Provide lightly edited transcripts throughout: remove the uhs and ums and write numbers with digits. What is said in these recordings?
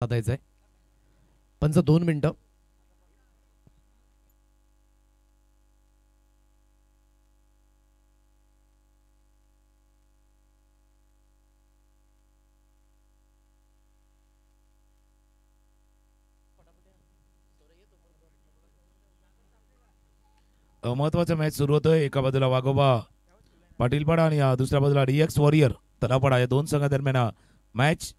साधायचंय. पंच 2 मिनिटं. महत्वाचा मॅच सुरू होतोय. एका बाजूला वाघोबा पाटीलपाडा आणि दुसऱ्या बाजूला डीएक्स वॉरियर तलापाडा या दोन संघादरम्यान मॅच.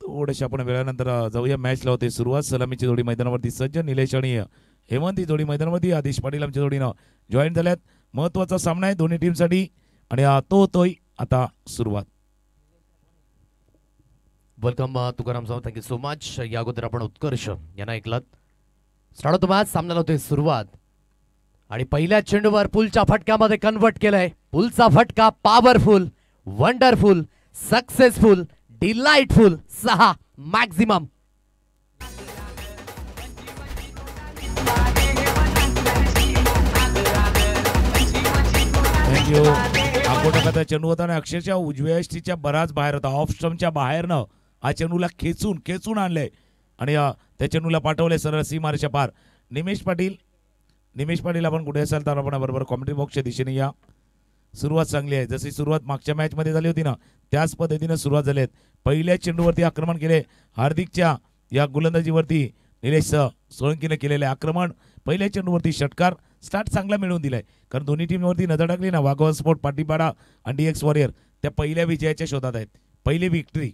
थोड्याशा आपण वेळानंतर जाऊया मॅचला होते सुरुवात. सलामीची जोडी मैदानावरती सज्ज. निलेश आणि हेमंत ही जोडी मैदानावरती. आदेश पाटील आमच्या जोडीनं जॉईन झाल्यात. महत्वाचा सामना आहे दोन्ही टीमसाठी आणि तो होतोय आता सुरुवात. Welcome Tukaram Sawant, thank you so much. या अगोदर आपण उत्कर्ष यांना ऐकलात. स्टार्ट होतो मॅच. सामन्याला होते सुरुवात आणि पहिल्या चेंडूवर पुलच्या फटक्यामध्ये कन्वर्ट केलंय. पुलचा फटका powerful, wonderful, successful, delightful 6 maximum. Thank you. आकोटाचा चेंडू होता आणि अक्षरशः उजव्या यष्टीच्या बराच बाहेर होता. ऑफ स्टंपच्या बाहेरनं हा चेंडूला खेचून आणलंय आणि त्या चेंडूला पाठवले सरळ सीमारेषा पार. निमेश पाटील आपण कुठे असाल तर आपण बरोबर कॉमेंट्री बॉक्सच्या दिशेने या. सुरुवात चांगली आहे. जशी सुरुवात मागच्या मॅच मध्ये झाली होती ना त्याच पद्धतीने सुरुवात झाली आहे. पहिल्या चेंडूवरती आक्रमण केले. हार्दिकच्या या गोलंदाजीवरती निलेश सोळंकीने केलेले आक्रमण. पहिल्या चेंडूवरती षटकार. स्टार्ट चांगला मिळवून दिलाय कारण दोन्ही टीमवरती नजर टाकली ना वाघोबा स्पोर्ट पाटीलपाडा आणि डीएक्स वॉरियर त्या पहिल्या विजयाच्या शोधात आहेत. पहिली विक्ट्री.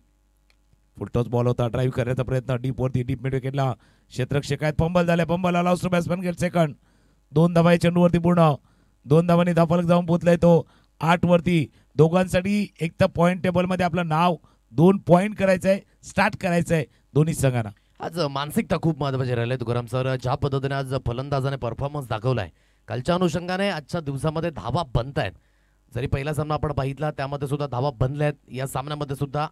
फुलटॉस बॉल होता. ड्राईव्ह करण्याचा प्रयत्न डीपवरती. डीप मिड विकेटला क्षेत्ररक्षक आहेत. फंबल झाले. फंबल आला टू बॅट्समॅन गेट सेकंड. 2 धावा चेंडूवरती पूर्ण. 2 धावांनी धावफलक जाऊन पोहोचलाय तो 8 वरती. दोघांसाठी एक तर पॉईंट टेबल मध्ये आपलं नाव 2 पॉईंट करायचंय. स्टार्ट करायचंय दोन्ही संघांना. आज मानसिकता खूप महत्वाची राहिली तुकाराम सर. ज्या पद्धतीने आज फलंदाजाने परफॉर्मन्स दाखवलाय कालच्या अनुषंगाने आजच्या दिवसामध्ये धावा बनतायत. जरी पहिला सामना आपण पाहितला त्यामध्ये सुद्धा धावा बनल्यात. या सामन्यामध्ये सुद्धा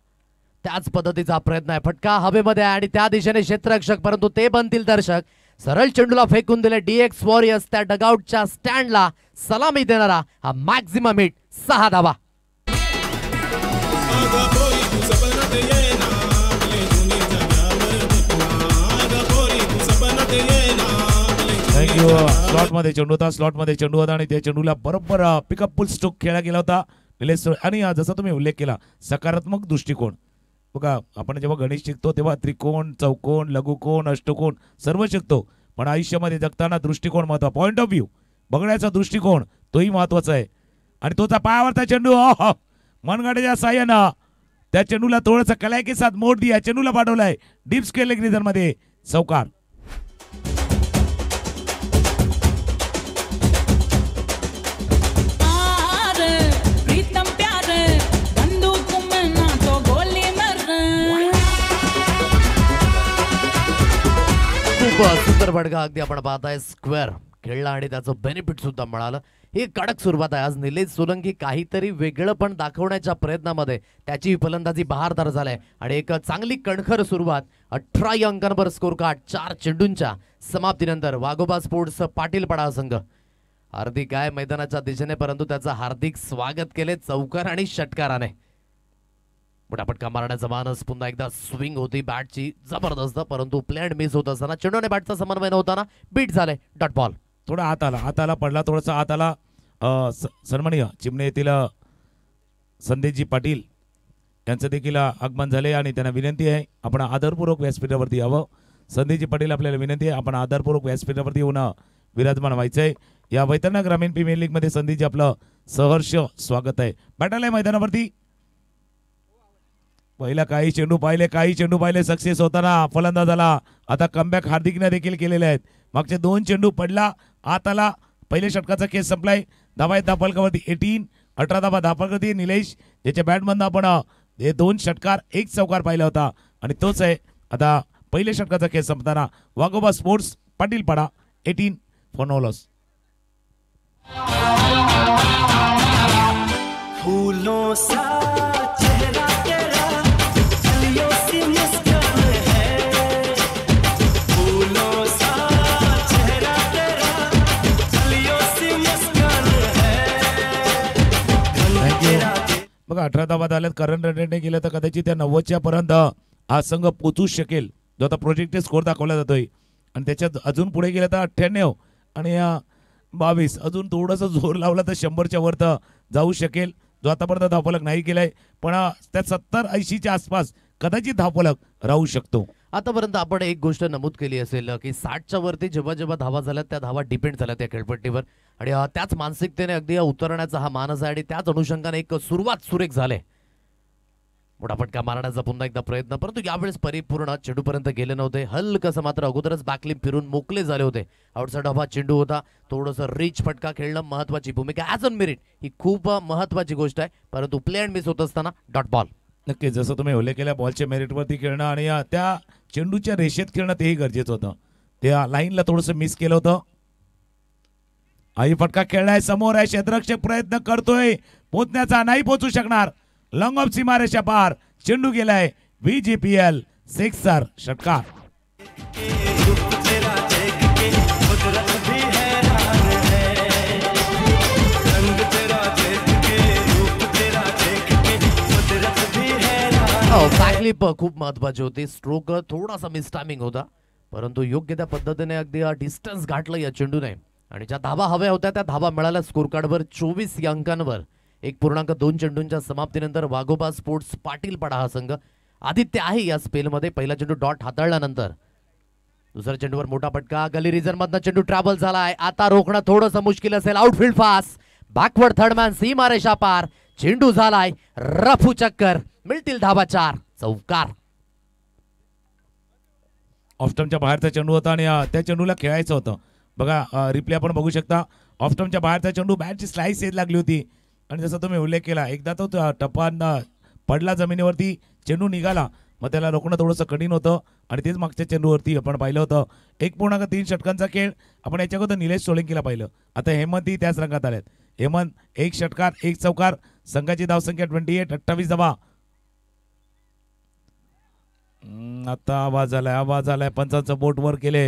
त्याच पद्धतीचा प्रयत्न आहे. फटका हवेमध्ये आणि त्या दिशेने क्षेत्ररक्षक, परंतु ते बनतील दर्शक. सरळ चेंडूला फेकून दिले डीएक्स वॉरियर्स. त्या डगआउटच्या स्टँडला सलामी देणारा हा मॅक्झिमम हिट 6 धावा. थँक्यू. स्लॉटमध्ये चेंडू होता. स्लॉटमध्ये चेंडू होता आणि त्या चेंडूला बरोबर पिकअप फुल स्ट्रोक खेळला गेला होता निलेश. आणि जसा तुम्ही उल्लेख केला सकारात्मक दृष्टिकोन. बघा आपण जेव्हा गणित शिकतो तेव्हा त्रिकोण, चौकोन, लघुकोन, अष्टकोन सर्व शिकतो. पण आयुष्यामध्ये जगताना दृष्टिकोन महत्व. पॉइंट ऑफ व्ह्यू बघण्याचा दृष्टिकोन तोही महत्वाचा आहे. आणि तोचा पायावरचा चेंडू मनगटाच्या साह्यानं त्या चेंडूला थोडंसं कलाई के साथ मोड दिया. चेंडूला पाठवलाय डीप स्केल लेग रिजन मध्ये. चौकार. खूप सुंदर फटका. अगदी आपण पाहताय स्क्वेअर खेळला आणि त्याचं बेनिफिट सुद्धा मिळालं. ही कडक सुरुवात आहे. आज निलेश सोलंकी काहीतरी वेगळं पण दाखवण्याच्या प्रयत्नामध्ये त्याची फलंदाजी बहारदार झालाय आणि एक चांगली कणखर सुरुवात. 18 अंकांवर स्कोर कार्ड 4 चेंडूंच्या समाप्तीनंतर वाघोबा स्पोर्ट्स पाटीलपाडा संघ. हार्दिक आहे मैदानाच्या दिशेने, परंतु त्याचं हार्दिक स्वागत केले चौकार आणि षटकाराने. मोठा फटका मारण्याचा मानस. पुन्हा एकदा स्विंग होती बॅटची जबरदस्त, परंतु प्लॅन मिस होत असताना चेंडूने बॅटचा समन्वय नव्हताना बीट झाले. Dot ball. थोडा हात आला पडला. थोडासा हात आला. सन्माननीय चिमणे येथील संदेशजी पाटील यांचं देखील आगमन झाले आणि त्यांना विनंती आहे आपण आदरपूर्वक व्यासपीठावरती यावं. संदेशजी पाटील आपल्याला विनंती आहे आपण आदरपूर्वक व्यासपीठावरती येऊन विराजमान व्हायचंय. या वैतरणा ग्रामीण प्रीमियर लीग मध्ये संदेशजी आपलं सहर्ष स्वागत आहे. बॅटाला मैदानावरती. पहिला काही चेंडू पाहिले सक्सेस होताना फलंदाजाला. आता कमबॅक हार्दिकने देखील केलेले आहेत. मागचे 2 चेंडू पडला आत आला. पहिल्या षटकाचा केस संपलाय. धावा आहेत धाफलकावरती 18 धावा धाफलकावरती निलेश ज्याच्या बॅटमधनं आपण 2 षटकार 1 चौकार पाहिला होता आणि तोच आहे आता पहिल्या षटकाचा केस संपताना वाघोबा sports Patilpada 18 for no loss. फूलों सा बघा 18 धावा झाल्यात. करंट रनने गेलं तर कदाचित त्या 90च्या पर्यंत हा संघ पोचू शकेल, जो आता प्रोजेक्टेड स्कोर दाखवला जातोय. आणि त्याच्यात अजून पुढे गेलं तर 98 आणि 22 अजून थोडंसं जोर लावला तर 100च्या वर तर जाऊ शकेल, जो आतापर्यंत धावफलक नाही केलाय. पण त्या 70-80च्या आसपास कदाचित धावफलक राहू शकतो. आतापर्यंत आपण एक गोष्ट नमूद केली असेल की 60च्या वरती जेव्हा जेव्हा धावा झाल्या त्या धावा डिपेंड झाल्या त्या खेळपट्टीवर. आणि त्याच मानसिकतेने अगदी उतरण्याचा हा मानस आहे आणि त्याच अनुषंगाने एक सुरुवात सुरेख झाले. मोठा फटका मारण्याचा पुन्हा एकदा प्रयत्न, परंतु यावेळेस परिपूर्ण चेंडूपर्यंत गेले नव्हते. हलकसं मात्र अगोदरच बॅकलिप फिरून मोकळे झाले होते. आउटसाइड हा चेंडू होता, थोडंसं रिच फटका खेळणं महत्वाची भूमिका ॲज ऑन मेरिट ही खूप महत्वाची गोष्ट आहे. परंतु प्ले अँड मिस होत असताना डॉट बॉल. नक्कीच जसं तुम्ही उल्लेख केला बॉलच्या मेरिटवरती खेळणं आणि त्या चेंडूच्या रेषेत खेळणं तेही गरजेचं होतं. त्या लाईनला थोडंसं मिस केलं होतं. आई फटका खेळलाय, समोर आहे, क्षेत्ररक्षक प्रयत्न करतोय पोहोचण्याचा, नाही पोहोचू शकणार. लॉंग ऑफ सीमारेषा पार, चेंडू गेलाय. VGPL 6 षटकार. बॅकलिप खूप महत्वाची होती. स्ट्रोक थोडासा मिस टायमिंग होता, परंतु योग्य त्या पद्धतीने अगदी डिस्टन्स गाठलं या चेंडूने. आणि ज्या धावा हव्या होत्या त्या धावा मिळाल्या. स्कोर कार्डवर 24 या अंकांवर 1.2 चेंडूंच्या समाप्तीनंतर वाघोबा स्पोर्ट्स पाटीलपाडा हा संघ. आदित्य आहे या स्पेलमध्ये. पहिला चेंडू डॉट हाताळल्यानंतर दुसऱ्या चेंडूवर मोठा फटका, गली रिजन मधनं चेंडू ट्रॅव्हल झालाय. आता रोखणं थोडंसं मुश्किल असेल. आउटफील्ड फास्ट, बॅकवर्ड थर्डमॅन, सीमारेषा पार, चेंडू झालाय रफू चक्कर. मिळतील धावा 4 चौकार. ऑफस्टमच्या बाहेरचा चेंडू होता आणि त्या चेंडूला खेळायचं होतं. बघा रिप्ले आपण बघू शकता. ऑफस्टमच्या बाहेरचा चेंडू, बॅटची स्लाइस येत लागली होती आणि जसं तुम्ही उल्लेख केला एकदा तो टप्पान पडला जमिनीवरती, चेंडू निघाला, मग त्याला रोखणं थोडंसं कठीण होतं. आणि तेच मागच्या चेंडूवरती आपण पाहिलं होतं. 1.3 षटकांचा खेळ आपण याच्या अगोदर निलेश सोलंकीला पाहिलं. आता हेमंतही त्याच रंगात आलेत. हेमंत 1 षटकार 1 चौकार. संघाची धावसंख्या 28, 28 धावा. आता आवाज आलाय पंचांचं बोट वर केले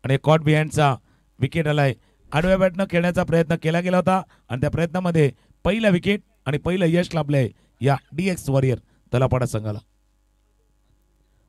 आणि कॉट बिहाइंडचा विकेट आलाय. आडव्या बॅटनं खेळण्याचा प्रयत्न केला गेला होता आणि त्या प्रयत्नामध्ये पहिला विकेट आणि पहिलं यश लाभलंय या DX वॉरियर तलापाडा संघाला.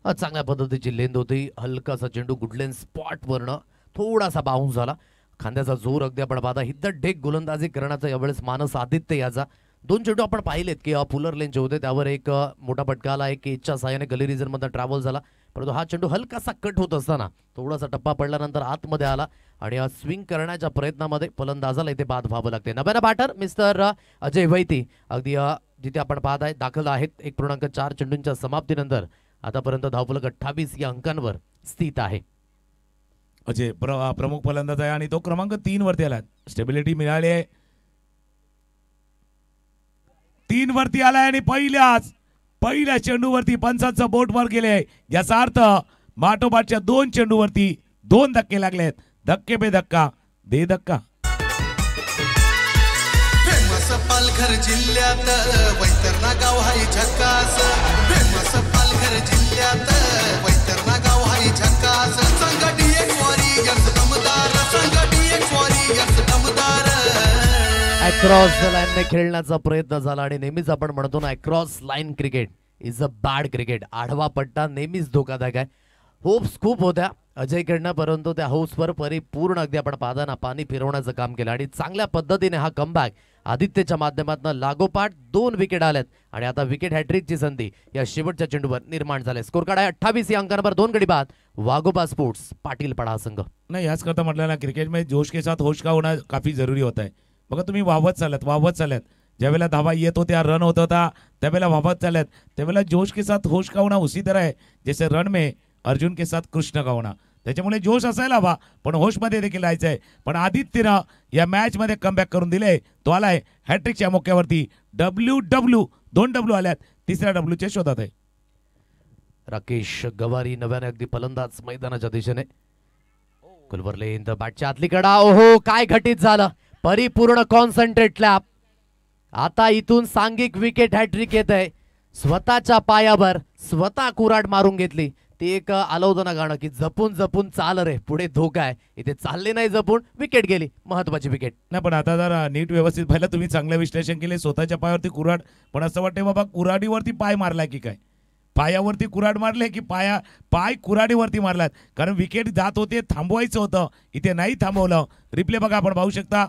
चांगल्या पद्धतीची लेंथ होती. हलकासा चेंडू गुडलेन स्पॉट वरनं थोडासा बाउन्स झाला. खांद्याचा जोर अगदी आपण पाहता. हिद्द डेक गोलंदाजी करण्याचा यावेळेस मानस आदित्य याचा. 2 चेंडू आपण पाहिलेत की पुलर लेनचे होते, त्यावर एक मोठा फटका आला, एक केजच्या साहाय्याने गली रिजन मध्ये ट्रॅव्हल झाला. परंतु हा चेंडू हलकासा कट होत असताना थोडासा टप्पा पडल्यानंतर आतमध्ये आला आणि स्विंग करण्याच्या प्रयत्नामध्ये फलंदाजाला इथे बाद व्हावं लागते. नव्यानं बॅटर मिस्टर अजय वैती अगदी जिथे आपण पाहत आहे दाखल आहेत. 1.4 चेंडूंच्या समाप्तीनंतर आतापर्यंत धावफलक 28 या अंकांवर स्थित आहे. अजय प्रमुख फलंदाज आहे आणि तो क्रमांक 3 वरती आला. स्टेबिलिटी मिळाली आहे. 3 वरती आलाय आणि पहिल्या चेंडूवरती पंचांचं बोट वर गेले. याचा अर्थ माटोबाटच्या 2 चेंडूवरती 2 धक्के लागलेत. धक्के पे धक्का दे धक्का. फेमस पालघर जिल्ह्यात वैतरणा गाव हाय झकास. फेमस पालघर जिल्ह्यात वैतरणा गाव हाय झकास. संघ DX वॉरियर्स दमदार, संघ DX वॉरियर्स दमदार. अक्रॉस द लाईनने खेळण्याचा प्रयत्न झाला आणि नेहमीच आपण म्हणतो ना across line cricket is a bad cricket. आडवा पट्टा नेहमीच धोकादायक आहे. होप्स खूप होत्या अजयकडनं, परंतु त्या होप्सवर परिपूर्ण अगदी आपण पाहताना पाणी फिरवण्याचं काम केलं आणि चांगल्या पद्धतीने हा कमबॅक आदित्यच्या माध्यमातून लागोपाठ 2 विकेट आल्यात आणि आता विकेट हॅट्रिकची संधी या शेवटच्या चेंडूवर निर्माण झाली. स्कोर कार्ड आहे 28 या अंकांवर 2 गडी बाद. वाघोबा स्पोर्ट्स पाटीलपाडा संघ. नाही याच करता म्हटलं ना क्रिकेट में जोश के साथ होश का होना काफी जरूरी होता है. बघा तुम्ही वावत चालत ज्यावेळेला धावा येत होत्या, रन होत होता, त्यावेळेला वावत चालत, त्यावेळेला जोश के साथ होश का होना उसी तरह है जैसे रन में अर्जुन के साथ कृष्ण का होना. त्याच्यामुळे जोश असायला हवा पण होशमध्ये देखील राहायचंय. पण आदित्यनं या मॅच मध्ये कमबॅक करून दिले. तो आलाय हॅट्रिकच्या मोक्यावरती. WW 2 W आल्यात. 3ऱ्या W शोधात आहे. राकेश गवारी नव्याने अगदी फलंदाज मैदानाच्या दिशेने. कुलवरले बॅटच्या आतली कडा. ओहो काय घटित झालं. परिपूर्ण कॉन्सन्ट्रेट लॅप. आता इथून सांघिक विकेट हॅट्रिक येत आहे. स्वतःच्या पायावर स्वतः कुराड मारून घेतली. ते एक आलं होतं ना गाणं की जपून जपून चाल रे पुढे धोका आहे. इथे चालले नाही जपून, विकेट गेली. महत्वाची विकेट. नाही पण आता जर नीट व्यवस्थित पाहिलं तुम्ही, चांगलं विश्लेषण केले. स्वतःच्या पायावरती कुराड, पण असं वाटतंय बाबा कुराडीवरती पाय मारलाय की काय. पायावरती कुऱ्हाड मारले की पाय कुऱ्हाडीवरती मारलात, कारण विकेट जात होते, थांबवायचं होतं, इथे नाही थांबवलं. रिप्ले बघा, आपण पाहू शकता.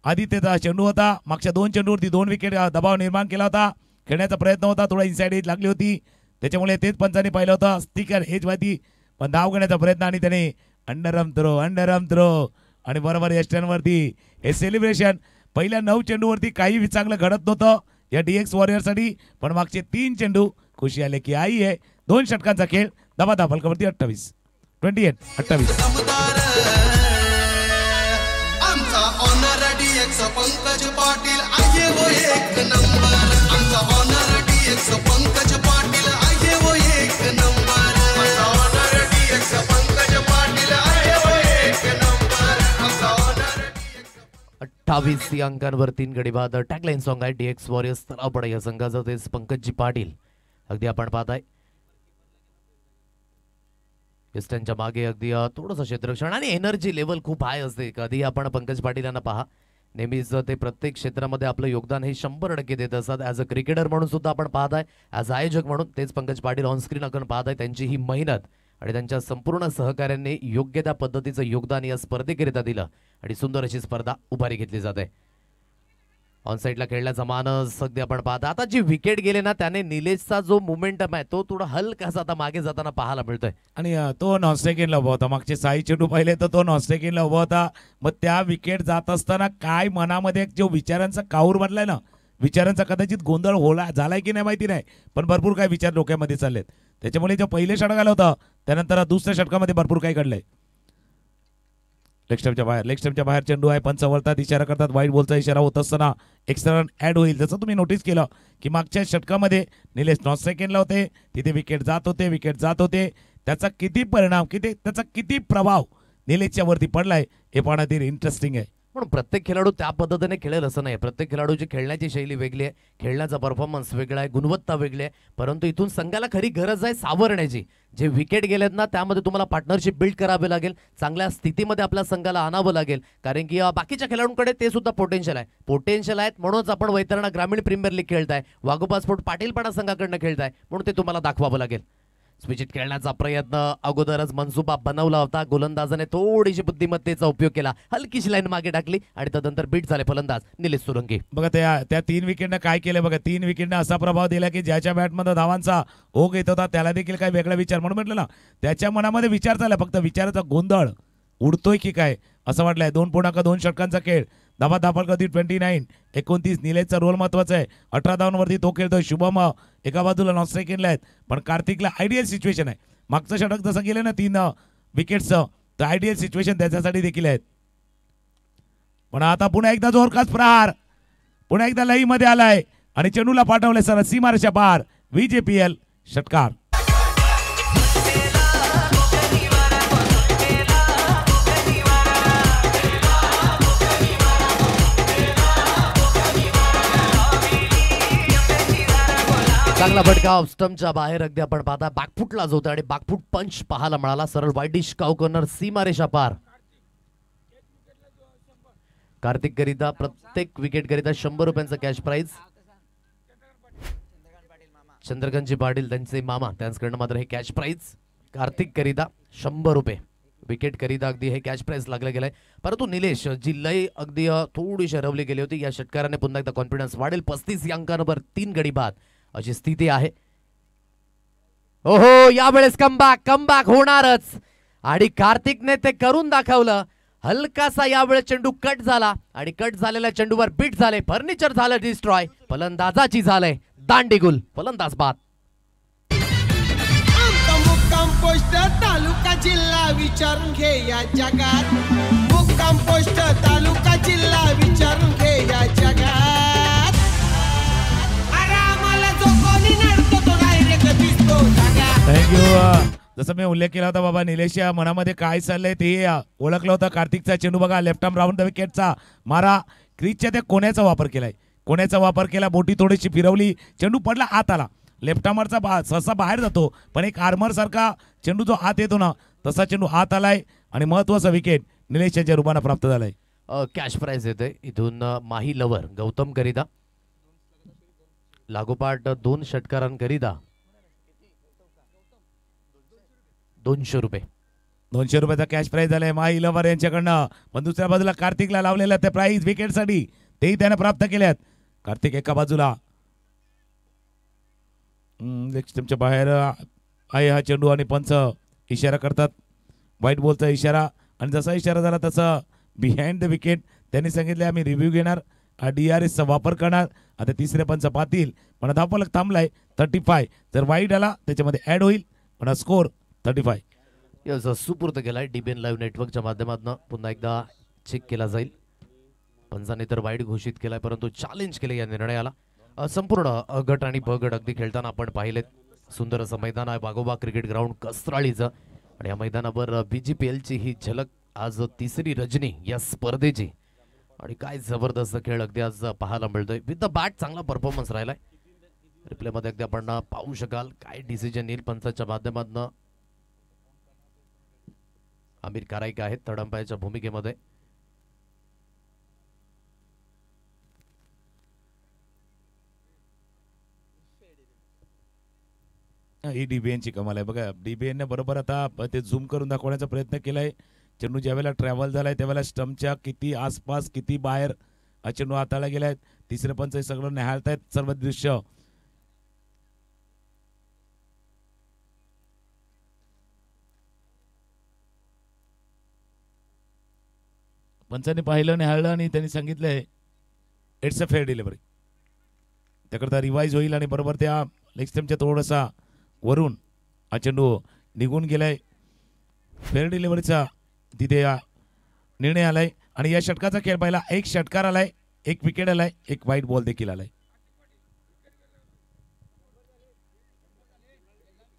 आदित्यचा चेंडू होता, मागच्या 2 चेंडूवरती 2 विकेट दबाव निर्माण केला होता. खेळण्याचा प्रयत्न होता, थोडा इनसाइड एज लागली होती, त्याच्यामुळे तेच पंचांनी पाहिलं होतं. स्टिकर एज वादी, पण धाव घेण्याचा प्रयत्न आणि त्याने अंडरआर्म थ्रो आणि बरोबर यष्टांवरती हे सेलिब्रेशन. पहिल्या 9 चेंडूवरती काही चांगलं घडत नव्हतं या DX वॉरियर्ससाठी, पण मागचे 3 चेंडू खुशी आले की आई आहे. 2 षटकांचा खेळ, दबा फलकावरती 28 दमदार आमचा ऑनर DX पंकज पाटील आहे वो एक नंबर. आमचा ऑनर DX पंकज पाटील आहे वो एक नंबर. आमचा ऑनर DX पंकज पाटील आहे वो एक नंबर. आमचा ऑनर 28 अंकांवर 3 गडी बाद. टॅगलाईन सॉन्ग आहे DX वॉरियर्स तलावपडा या संघाचं, तेच पंकजी पाटील. अगदी आपण पाहताय वेस्टर्नच्या मागे अगदी थोडंसं क्षेत्ररक्षण आणि एनर्जी लेवल खूप हाय असते. कधी आपण पंकज पाटील यांना पहा, नेहमीच ते प्रत्येक क्षेत्रामध्ये आपलं योगदान हे 100% देत असतात. ॲज अ क्रिकेटर म्हणून सुद्धा आपण पाहताय, ॲज आयोजक म्हणून तेच पंकज पाटील ऑनस्क्रीन आपण पाहताय. त्यांची ही मेहनत आणि त्यांच्या संपूर्ण सहकार्यांनी योग्य त्या पद्धतीचं योगदान या स्पर्धेकरिता दिलं आणि सुंदर अशी स्पर्धा उभारी घेतली जाते. ऑन साईडला खेळण्याचा मानस अगदी आपण पाहता. आता जी विकेट गेले ना, त्याने निलेशचा जो मोमेंटम आहे तो थोडा हलकासा आता मागे जाताना पाहायला मिळतोय. आणि तो नॉनस्ट्राईकिंगला उभा होता. मागचे 6 चेंडू पाहिले तर तो नॉनस्ट्राईकिंगला उभा होता. मग त्या विकेट जात असताना काय मनामध्ये जो विचारांचा काऊर बनलाय ना, विचारांचा कदाचित गोंधळ झालाय की नाही माहिती नाही, पण भरपूर काही विचार डोक्यामध्ये चाललेत. त्याच्यामुळे जे पहिले षटक आलं होतं त्यानंतर दुसऱ्या षटकामध्ये भरपूर काही घडलंय. लेग स्टंपच्या बाहेर चेंडू आहे. पंच वळतात, इशारा करतात, वाईट बॉलचा इशारा होत असताना एक्स्ट्रा रन ऍड होईल. जसं तुम्ही नोटीस केलं की मागच्या षटकामध्ये निलेश नॉन सेकंडला होते, तिथे विकेट जात होते. त्याचा किती परिणाम, त्याचा किती प्रभाव निलेशच्या वरती पडलाय हे पाहण्यात इंटरेस्टिंग आहे. पण प्रत्येक खेळाडू त्या पद्धतीने खेळेल असं नाही. प्रत्येक खेळाडूची खेळण्याची शैली वेगळी आहे, खेळण्याचा परफॉर्मन्स वेगळा आहे, गुणवत्ता वेगळी आहे. परंतु इथून संघाला खरी गरज आहे सावरण्याची. जे विकेट गेलेत ना, त्यामध्ये तुम्हाला पार्टनरशिप बिल्ड करावे लागेल, चांगल्या स्थितीमध्ये आपल्या संघाला आणावं लागेल. कारण की बाकीच्या खेळाडूंकडे ते सुद्धा पोटेन्शियल आहेत. म्हणूनच आपण वैतरणा ग्रामीण प्रीमियर लीग खेळताय, वाघोबा स्पोर्ट पाटीलपाडा संघाकडनं खेळताय, म्हणून ते तुम्हाला दाखवावं लागेल. स्विचिट खेळण्याचा प्रयत्न अगोदरच मनसुबा बनवला होता. गोलंदाजाने थोडीशी बुद्धिमत्तेचा उपयोग केला, हलकीशी लाईन मागे टाकली आणि त्यानंतर बीट झाले फलंदाज निलेश सोलंकी. बघा त्या 3 विकेटनं काय केलं बघा. 3 विकेटनं असा प्रभाव दिला की ज्याच्या बॅटमध्ये धावांचा ओघ येत होता त्याला देखील काही वेगळा विचार, म्हणून म्हटलं ना त्याच्या मनामध्ये विचार चालला, फक्त विचाराचा गोंधळ उडतोय की काय असं वाटलंय. 2.2 षटकांचा खेळ, धाबा कधी 29-29 निलेशचा रोल महत्वाचा आहे. 18 धावांवरती तो खेळतोय. शुभम एका बाजूला नॉन स्ट्राईकिंगला आहेत, पण कार्तिकला आयडियल सिच्युएशन आहे. मागचं षटक जसं गेलं ना 3 विकेट्सचं, तर आयडियल सिच्युएशन त्याच्यासाठी देखील आहेत. पण आता पुन्हा एकदा जोरकास प्रहार, पुन्हा एकदा लई मध्ये आलाय आणि चेंडूला पाठवले सर सीमारेषा पार. VJPL षटकार. चांगला फटका ऑफ स्टंपच्या बाहेर अगदी आपण पाहता. बॅकफुटला जो होता आणि बॅकफुट पंच पाहायला मिळाला. सरळ वाईडिश काऊ कॉर्नर, सीमारेषा पार. कार्तिक करिता प्रत्येक विकेट करिता 100 रुपयांचा कॅश प्राइज. चंद्रकांतजी पाटील त्यांचे मामा, त्यांच्याकडनं मात्र हे कॅश प्राइज. कार्तिक करिता 100 रुपये, विकेट करिता अगदी हे कॅश प्राइज लागलं गेलंय. परंतु निलेश जी लय अगदी थोडीशी हरवली गेली होती, या षटकाराने पुन्हा एकदा कॉन्फिडन्स वाढेल. 35 अंकांवर 3 गडी बाद अशी स्थिती आहे. ओहो, यावेळेस कमबॅक होणारच आणि कार्तिकने ते करून दाखवलं. हलकासा यावेळेस चेंडू कट झाला आणि कट झालेल्या चेंडूवर बीट झाले, फर्निचर झालं डिस्ट्रॉय, फलंदाजाची झालंय दांडीगुल, फलंदाज बाद. आमचा मुक्काम पोस्ट तालुका जिल्हा विचारून घे या जगात. मुक्काम पोस्ट तालुका जिल्हा विचारून घे या जगात. अरे आम्हाला जो कोणी नडतो तो डायरेक्ट दिसतो जगात. थँक्यू. जसं मी उल्लेख केला होता बाबा, निलेश या मनामध्ये काय चाललंय ते ओळखलं होतं. कार्तिकचा चेंडू बघा, लेफ्ट आर्म राऊंड द विकेटचा मारा, क्रीजच्या त्या कोण्याचा वापर केलाय. कोण्याचा वापर केला, बोटी थोडीशी फिरवली, चेंडू पडला आत आला. लेफ्ट आर्मरचा सहसा बाहेर जातो, पण एक आर्मर सारखा चेंडू जो आत येतो ना, तसा चेंडू आत आलाय आणि महत्वाचा विकेट निलेशच्या रूपाने प्राप्त झालाय. कॅश प्राइज येते इथून माही लवर गौतम करिता, लागोपाठ 2 षटकारांकरिता ₹200. 200 रुपयाचा कॅश प्राईज झालाय माही लवर यांच्याकडनं. पण दुसऱ्या बाजूला कार्तिकला लावलेलं ते प्राईज विकेटसाठी तेही त्याने प्राप्त केल्यात. कार्तिक एका बाजूला लेग स्टंपच्या बाहेर आहे हा चेंडू आणि पंच इशारा करतात व्हाईट बॉलचा इशारा. आणि जसा इशारा झाला तसं बिहाइंड द विकेट त्यांनी सांगितले आम्ही रिव्ह्यू घेणार DRSचा वापर करणार. आता तिसरे पंच पाहतील पण धावफलक थांबलाय 35. जर वाईट आला त्याच्यामध्ये ऍड होईल पण स्कोर 35. यस सुपूर्द केलाय DBN लाईव्ह नेटवर्कच्या माध्यमातून. पुन्हा एकदा चेक केला जाईल. पंचाने तर वाईट घोषित केलाय परंतु चॅलेंज केले या निर्णयाला. संपूर्ण अ गट आणि ब गट अगदी खेळताना आपण पाहिलेत. सुंदर असं मैदान आहे बागोबा क्रिकेट ग्राउंड कसराळीचं. आणि या मैदानावर BGPL ची ही झलक आज तिसरी रजनी या स्पर्धेची. आणि काय जबरदस्त खेळ अगदी आज पाहायला मिळतोय. विथ द बॅट चांगला परफॉर्मन्स राहिलाय. रिप्ले मध्ये अगदी आपण पाहू शकाल काय डिसिजन येईल पंचाच्या माध्यमातून. आमिर काराईक आहेत थर्ड अंपायरच्या भूमिकेमध्ये. ही DBN ची कमाल आहे बघा. DBN ने बरोबर आता ते झूम करून दाखवण्याचा प्रयत्न केलाय. चेंडू ज्यावेळेला ट्रॅव्हल झालाय त्यावेळेला स्टंपच्या किती आसपास किती बाहेर हा चेंडू हाताळला गेलाय. तिसरे पंच हे सगळं निहाळतायत सर्व दृश्य. पंचांनी पाहिलं निहाळलं आणि त्यांनी सांगितलंय इट्स अ फेअर डिलिव्हरी. त्याकरता रिवाइज होईल आणि बरोबर त्या लेग स्टंपच्या थोडासा वरून हा चेंडू निघून गेलाय. फेअर डिलिव्हरीचा तिथे निर्णय आलाय. आणि या षटकाचा खेळ पाहिला एक षटकार आलाय एक विकेट आलाय एक व्हाईट बॉल देखील आलाय.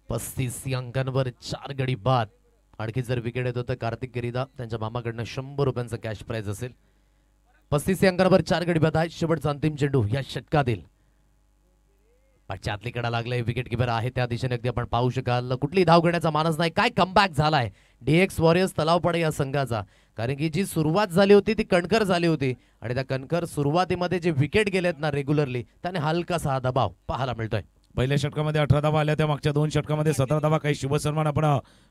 35 अंकांवर 4 गडी बाद. आणखी जर विकेट येतो तर कार्तिक गिरीदा त्यांच्या मामाकडनं ₹100 कॅश प्राइज असेल. 35 अंकांवर 4 गडी बाद आहे. शेवटचा अंतिम चेंडू या षटकातील. पाठच्या आतली कडा लागलाय. विकेट किपर आहे त्या दिशेने अगदी आपण पाहू शकाल. कुठली धाव घेण्याचा मानस नाही. काय कमबॅक झालाय DX वॉरियर्स तलावपडे या संघाचा. कारण की जी सुरुवात झाली होती ती कणखर झाली होती आणि त्या कणखर सुरुवातीमध्ये जे विकेट गेलेत ना रेग्युलरली त्याने हलकासा हा दबाव पाहायला मिळतोय. पहिल्या षटकामध्ये 18 धावा आल्या. त्या मागच्या 2 षटकामध्ये 17 धावा. काही शुभ सन्मान आपण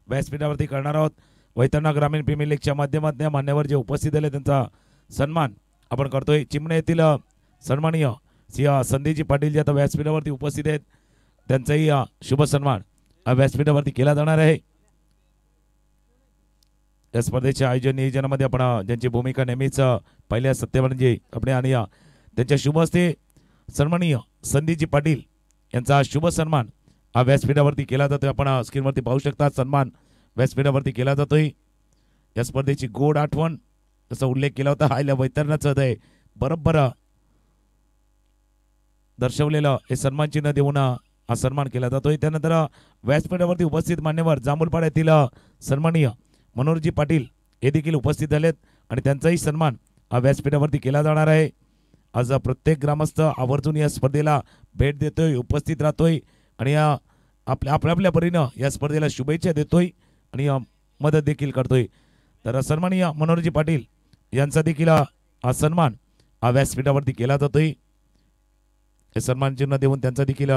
व्यासपीठावरती करणार आहोत. वैतरणा ग्रामीण प्रीमियर लीगच्या माध्यमातून मान्यवर जे उपस्थित झाले त्यांचा सन्मान आपण करतोय. चिमणे येथील सन्माननीय संदीपजी पाटील जे आता व्यासपीठावरती उपस्थित आहेत त्यांचाही शुभ सन्मान व्यासपीठावरती केला जाणार आहे. या स्पर्धेच्या आयोजन नियोजनामध्ये आपण ज्यांची भूमिका नेहमीच पहिल्या सत्तेमध्ये आपण आणि त्यांच्या शुभ हस्ते सन्माननीय संदीपजी पाटील यांचा शुभ सन्मान व्यासपीठावरती केला जातोय. आपण स्क्रीनवरती पाहू शकता सन्मान व्यासपीठावरती केला जातोय. या स्पर्धेची गोड आठवण जसा उल्लेख केला होता हा वैतरणाचं हृदय बरोबर दर्शवलेलं हे सन्मान चिन्ह देऊन हा सन्मान केला जातोय. त्यानंतर व्यासपीठावरती उपस्थित मान्यवर जांभूलपाड येथील सन्माननीय मनोहरजी पाटील हे देखील उपस्थित झालेत आणि त्यांचाही सन्मान व्यासपीठावरती केला जाणार आहे. आज प्रत्येक ग्रामस्थ आवर्जून या स्पर्धेला भेट देतोय उपस्थित राहतोय आणि आपल्या आपल्या परीनं या स्पर्धेला शुभेच्छा देतोय आणि मदत देखील करतोय. तर सन्माननीय मनोहरजी पाटील यांचा देखील हा सन्मान व्यासपीठावरती केला जातोय. हे सन्मान चिन्ह देऊन त्यांचा देखील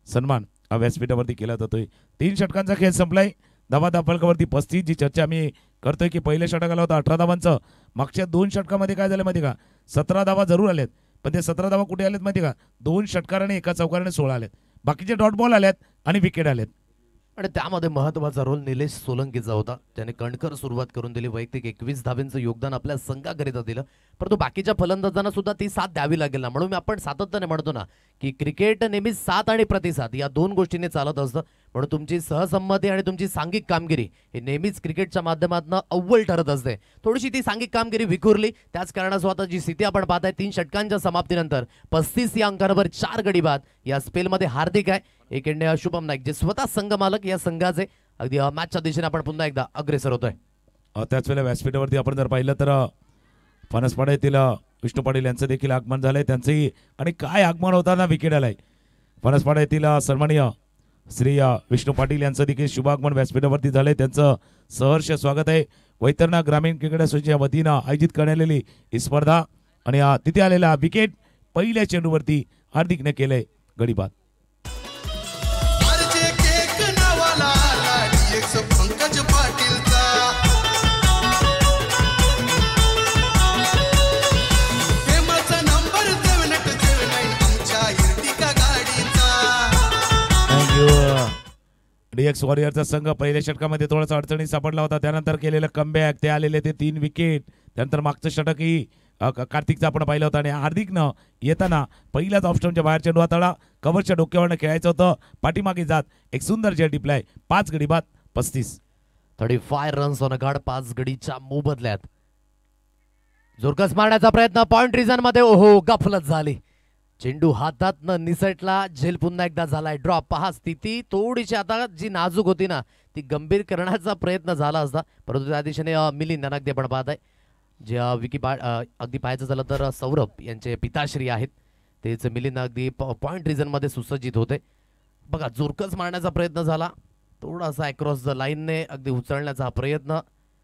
सन्मान व्यासपीठावरती केला जातोय. 3 षटकांचा खेळ संपलाय. धावा फलकावरती 35. जी चर्चा आम्ही करतोय की पहिल्या षटक आला होता 18 धावांचं. मागच्या 2 षटकामध्ये काय झालं माहिती का 17 धावा जरूर आलेत पण ते 17 धावा कुठे आलेत माहिती का 2 षटकाराने एका चौकाराने 16 आलेत. बाकीचे डॉट बॉल आलेत आणि विकेट आलेत. आणि त्यामध्ये महत्त्वाचा रोल निलेश सोलंकीचा होता. त्याने कणखर सुरुवात करून दिली. वैयक्तिक 21 धावांचं योगदान आपल्या संघाकरिता दिलं. परंतु बाकीच्या फलंदाजांना सुद्धा ती साथ द्यावी लागेल ना. म्हणून आपण सातत्याने म्हणतो ना की क्रिकेट नेहमी साथ आणि प्रतिसाद या 2 गोष्टींनी चालत असतं. म्हणून तुमची सहसंमती आणि तुमची सांघिक कामगिरी हे नेहमीच क्रिकेटच्या माध्यमातून अव्वल ठरत असते. थोडीशी ती सांघिक कामगिरी विखुरली. त्याच कारणासह आता जी स्थिती आपण पाहताय 3 षटकांच्या समाप्तीनंतर 35 या अंकांवर 4 गडी बाद. या स्पेलमध्ये हार्दिक आहे एक इंडिया शुभम नाईक जे स्वतः संघ मालक या संघाचे अगदी मॅचच्या दिशेने आपण पुन्हा एकदा अग्रेसर होतोय. त्याच वेळेला व्यासपीठावरती आपण जर पाहिलं तर फणसपाडा येथील विष्णू पाटील यांचं देखील आगमन झालंय. त्यांचंही आणि काय आगमन होताना विकेट आलाय. फणसपाडा येथील सन्माननीय श्री विष्णू पाटील यांचं देखील शुभागमन व्यासपीठावरती झालंय. त्यांचं सहर्ष स्वागत आहे. वैतरणा ग्रामीण क्रिकेट असोसिएशनच्या वतीनं आयोजित करण्यात आलेली ही स्पर्धा आणि तिथे आलेला विकेट पहिल्या चेंडूवरती हार्दिकने केलंय गडी बाद. केक नावाला DX DX वॉरियरचा संघ पहिल्या षटकामध्ये थोडासा अडचणीत सापडला होता, त्यानंतर केलेलं कमबॅक, ते आलेले ते 3 विकेट, त्यानंतर मागचं षटकही कार्तिकचं आपण पाहिलं होतं आणि हार्दिकनं येताना पहिल्याच ऑप्शनच्या बाहेर चेंडू हाताळा, कव्हरच्या डोक्यावरनं खेळायचं होतं, पाठीमागे जात एक सुंदर जेट डिप्लाय, 5 गडी बाद 35. 35 रन्स ऑन गाड, 5 गडीच्या मोबदल्यात. जोरकस मारण्याचा प्रयत्न पॉइंट रिझन मध्ये, ओहो गफलत झाली. चेंडू हातातनं निसटला, झेल पुन्हा एकदा झालाय ड्रॉप. पहा स्थिती थोडीशी आता जी नाजूक होती ना ती गंभीर करण्याचा प्रयत्न झाला असता, परंतु त्या दिशेने मिलिंद यांना अगदी आपण पाहत आहे. जे अगदी पाहायचं झालं तर सौरभ यांचे पिताश्री आहेत, तेच मिलिंद अगदी पॉइंट रिझन मध्ये सुसज्जित होते. बघा जोरकस मारण्याचा प्रयत्न झाला, थोडासा अक्रॉस द लाईनने अगदी उचलण्याचा प्रयत्न,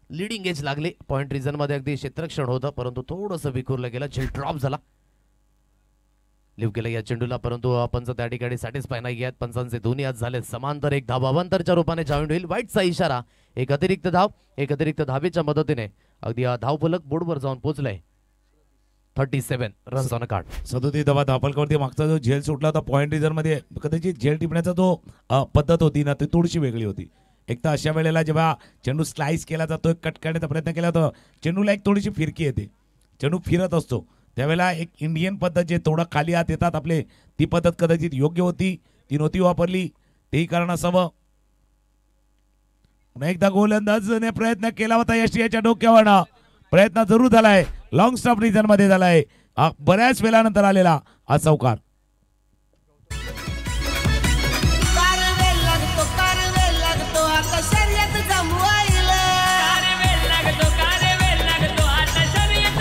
लिडिंग एज लागली. पॉइंट रिझन मध्ये अगदी क्षेत्ररक्षण होतं, परंतु थोडंसं विखुरलं गेलं, झेल ड्रॉप झाला. लिव्ह केलं या चेंडूला, परंतु पंच त्या ठिकाणी सॅटिस्फाय नाही आहेत. पंचांचे दोन्ही आज झाले समांतर, एक धाव अवांतरच्या रूपाने जॉईंट होईल. वाईटचा इशारा, एक अतिरिक्त धाव, एक अतिरिक्त धावेच्या मदतीने अगदी धाव फलक बोर्डवर जाऊन पोहोचलाय. 37 रन्स ऑन कार्ड. 37 धावा धापलकावरती. मागचा जो झेल सुटला होता पॉइंट रिझन मध्ये, कदाचित झेल टिपण्याचा जो पद्धत होती ना ती थोडीशी वेगळी होती. एक तर अशा वेळेला जेव्हा चेंडू स्लाइस केला जातो, कट करण्याचा प्रयत्न केला जातो, चेंडूला एक थोडीशी फिरकी येते, चेंडू फिरत असतो, त्यावेळेला एक इंडियन पद्धत जे थोडं खाली हात येतात आपले, ती पद्धत कदाचित योग्य होती, ती नव्हती वापरली, तेही कारण असावं. पुन्हा एकदा गोलंदाजने प्रयत्न केला होता यशियाच्या डोक्यावरनं, प्रयत्न जरूर झालाय, लॉंग स्टॉप रिझन मध्ये झालाय, बऱ्याच वेळानंतर आलेला हा चौकार.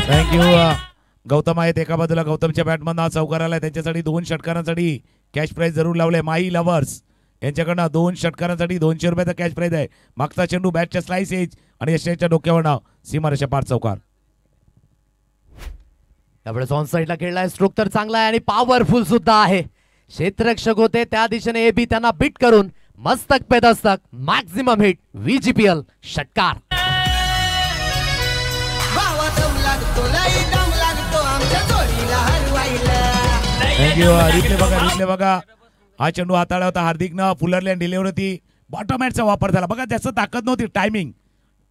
थँक्यू गौतम आहेत एका बाजूला, गौतमच्या बॅटमधून हा चौकार आलाय, त्यांच्यासाठी 2 षटकारांसाठी कॅश प्राइज जरूर लावले. माई लव्हर्स यांच्याकडनं 2 षटकारांसाठी 200 रुपयाचा कॅश प्राइज आहे. मागचा चेंडू बॅटच्या स्लाइस एज आणि यशच्या डोक्यावरनं सीमारेषा पार चौकार. त्यावेळेस ऑन साईडला खेळलाय, स्ट्रोक तर चांगला आहे आणि पॉवरफुल सुद्धा आहे. क्षेत्ररक्षक होते त्या दिशेने एबी त्यांना बीट करून मस्तक पे दस्तक, मॅक्झिमम हिट, VGPL षटकार. थँक्यू. रिप्ले बघा, हा चेंडू हाताळला होता हार्दिकनं, फुलरलँड डिलिव्हरी होती, बॉटम हॅटचा वापर झाला. बघा त्याचं ताकद नव्हती,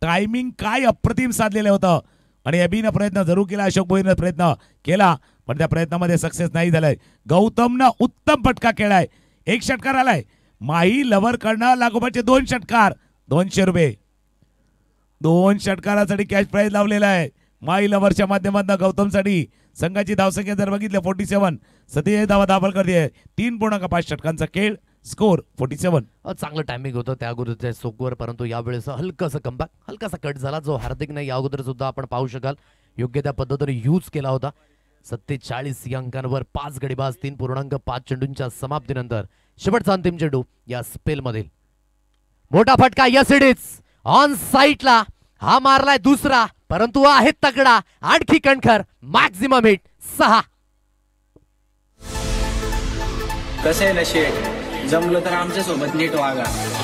टायमिंग काय अप्रतिम साधलेलं होतं आणि एबीनं प्रयत्न जरूर केला, अशोक भोईरनं प्रयत्न केला, पण त्या प्रयत्नामध्ये सक्सेस नाही झालाय. गौतमनं उत्तम फटका खेळलाय, 1 षटकार आलाय. माही लवर कडनं लागोपाठचे 2 षटकार, 200 रुपये, 2 षटकारासाठी कॅश प्राइज लावलेला आहे माई लवरच्या माध्यमातून गौतमसाठी. संघाची धावसंख्या जर बघितलं 47, 47 धावा दाखल करते. 3.5 षटकांचा खेळ, स्कोर 47. चांगलं टायमिंग होतं त्या अगोदरच्या स्ट्रोकवर, परंतु यावेळेस हलकासा कमबॅक, हलकासा कट झाला, जो हार्दिकने या अगोदर सुद्धा आपण पाहू शकाल योग्य त्या पद्धतीने यूज केला होता. 47 अंकांवर 5 गडीबाज, 3.5 चेंडूंच्या समाप्तीनंतर शेवटचा अंतिम चेंडू या स्पेल मधील मोठा फटका. यस इट इज ऑन साईडला, हा मारलाय दुसरा, परंतु आहे तगडा, आणखी कणखर, मॅक्झिमम हिट 6. कसं आहे ना शेठ, जमलं तर आमच्या सोबत नीट वागा,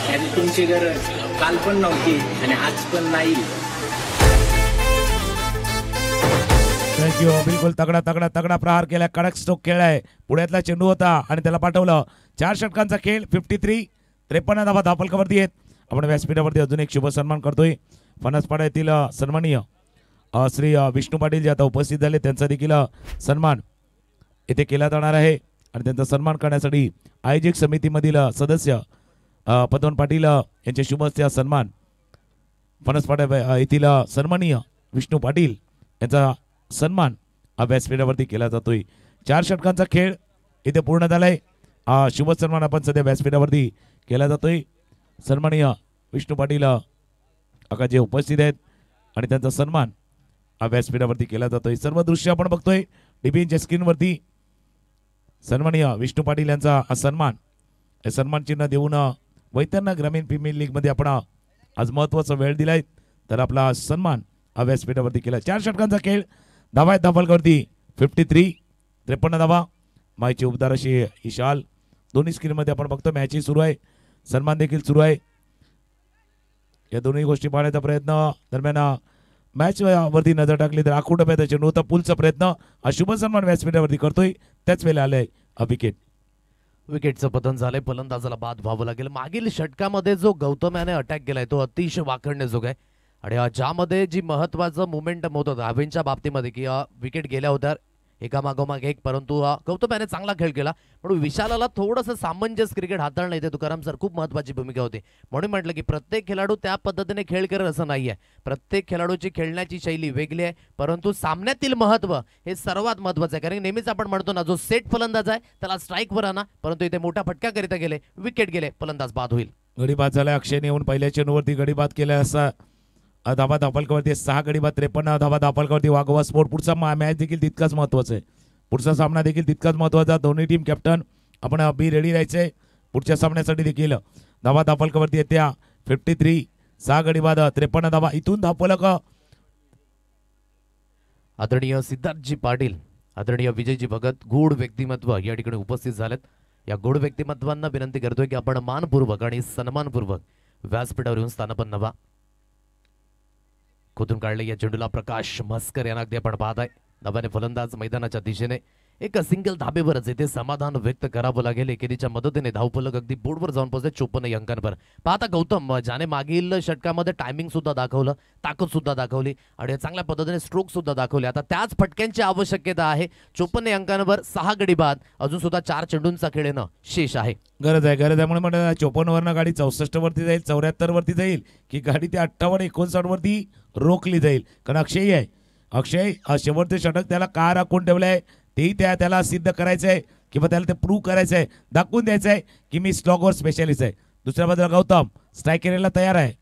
आणि तुमची गरज काल पण नव्हती आणि आज पण नाही. थँक्यू. बिलकुल तगडा प्रहार केला, कडक स्ट्रोक खेळलाय, पुढ्यातला चेंडू होता आणि त्याला पाठवलं. 4 षटकांचा खेळ, 53, 53 धावा धापलकावरती आहेत. आपण व्यासपीठावरती अजून एक शुभ सन्मान करतोय. फणसपाडा येथील सन्माननीय श्री विष्णू पाटील जे आता उपस्थित झाले, त्यांचा देखील सन्मान येथे केला जाणार आहे आणि त्यांचा सन्मान करण्यासाठी आयोजक समितीमधील सदस्य पदवन पाटील यांचे शुभ हस्ते सन्मान फणसपाडा येथील सन्माननीय विष्णू पाटील यांचा सन्मान व्यासपीठावरती केला जातोय. 4 षटकांचा खेळ इथे पूर्ण झालाय. शुभ सन्मान आपण सध्या व्यासपीठावरती केला जातोय. सन्माननीय विष्णू पाटील काका जे उपस्थित आहेत आणि त्यांचा सन्मान व्यासपीठावरती केला जातोय. सर्व दृश्य आपण बघतोय टीव्हीच्या स्क्रीनवरती. सन्माननीय विष्णू पाटील यांचा हा सन्मान, हे सन्मान चिन्ह देऊन वैतरणा ग्रामीण प्रीमियर लीग मध्ये आपण आज महत्वाचा वेळ दिलाय, तर आपला सन्मान व्यासपीठावरती केला. 4 षटकांचा खेळ, धावा आहेत धापलकावरती 53, 53 धावा. मायचे उबदार अशी इशाल, दोन्ही स्क्रीनमध्ये आपण बघतो. मॅचही सुरू आहे, सन्मान देखील सुरू आहे. या दोन्ही गोष्टी पाहण्याचा प्रयत्न दरम्यान मॅच वरती नजर टाकली तर आखूड डब्याचा चेंडू होता, पुलचा प्रयत्न शुभ सन्मान व्यासपीठावरती करतोय, त्याच वेळेला आलाय विकेट. विकेटचं पतन झालंय. फलंदाजाला बाद व्हावं लागेल. मागील षटकामध्ये जो गौतम याने अटॅक केलाय तो अतिशय वाखडण्याजोग आहे आणि ज्यामध्ये जी महत्वाचं मोमेंटम होतं धावेंच्या बाबतीमध्ये की विकेट गेल्या होत्या एका मागोमाग एक, परंतु गौतम याने चांगला खेळ केला. म्हणून विशालाला थोडंसं सामंजस्य क्रिकेट हाताळणं इथे तुकाराम सर खूप महत्वाची भूमिका होती. म्हणून म्हटलं की प्रत्येक खेळाडू त्या पद्धतीने खेळ करेल असं नाहीये. प्रत्येक खेळाडूची खेळण्याची शैली वेगळी आहे, परंतु सामन्यातील महत्व हे सर्वात महत्वाचं आहे. कारण नेहमीच आपण म्हणतो ना, जो सेट फलंदाज आहे त्याला स्ट्राईकवर आणा, परंतु इथे मोठा फटक्याकरिता गेले, विकेट गेले, फलंदाज बाद होईल. गडी बाद झाला. अक्षयने येऊन पहिल्या चेंडूवरती गडी बाद केला. असा धाबा दापलकवरती 6 गडी बाद, 53 धाबा दापलकवरती वाघोबा स्पोर्ट. पुढचा मॅच देखील तितकाच महत्वाचा आहे. पुढचा सामना देखील तितकाच महत्वाचा. दोन्ही टीम कॅप्टन आपण बी रेडी राहायचंय पुढच्या सामन्यासाठी देखील. धाबा दापलकवरती येत्या 53, 6 गडी बाद, 53 धाबा. इथून दापलक आदरणीय सिद्धार्थजी पाटील, आदरणीय विजयजी भगत, गूढ व्यक्तिमत्व या ठिकाणी उपस्थित झालेत. या गूढ व्यक्तिमत्वांना विनंती करतोय की आपण मानपूर्वक आणि सन्मानपूर्वक व्यासपीठावर येऊन स्थानपन्न व्हा. खोदून काढले या चेंडूला प्रकाश म्हस्कर यांना अगदी आपण पाहताय. नव्याने फलंदाज मैदानाच्या दिशेने एक सिंगल धाबेवरच येथे समाधान व्यक्त करावं लागेल. एकेरीच्या मदतीने धावफलक अगदी बोर्डवर जाऊन पोहोचले 54 अंकांवर. पाहता गौतम ज्याने मागील षटकामध्ये टायमिंग सुद्धा दाखवलं, ताकद सुद्धा दाखवली आणि चांगल्या पद्धतीने स्ट्रोक सुद्धा दाखवले. आता त्याच फटक्यांची आवश्यकता आहे. 54 अंकांवर 6 गडी बाद, अजून सुद्धा 4 चेंडूंचा खेळ येणं शेष आहे. गरज आहे म्हणून म्हणतात 54 वरनं गाडी 64 वरती जाईल, 74 वरती जाईल की गाडी ते 58 59 वरती रोखली जाईल. कारण अक्षय आहे, अक्षय शेवटचे षटक त्याला का राखून ठेवलंय तेही त्याला सिद्ध करायचंय किंवा त्याला ते प्रूव्ह करायचंय, दाखवून द्यायचंय की मी स्लॉगवर स्पेशलिस्ट आहे. दुसऱ्या बाजूला गौतम स्ट्राईक करायला तयार आहे.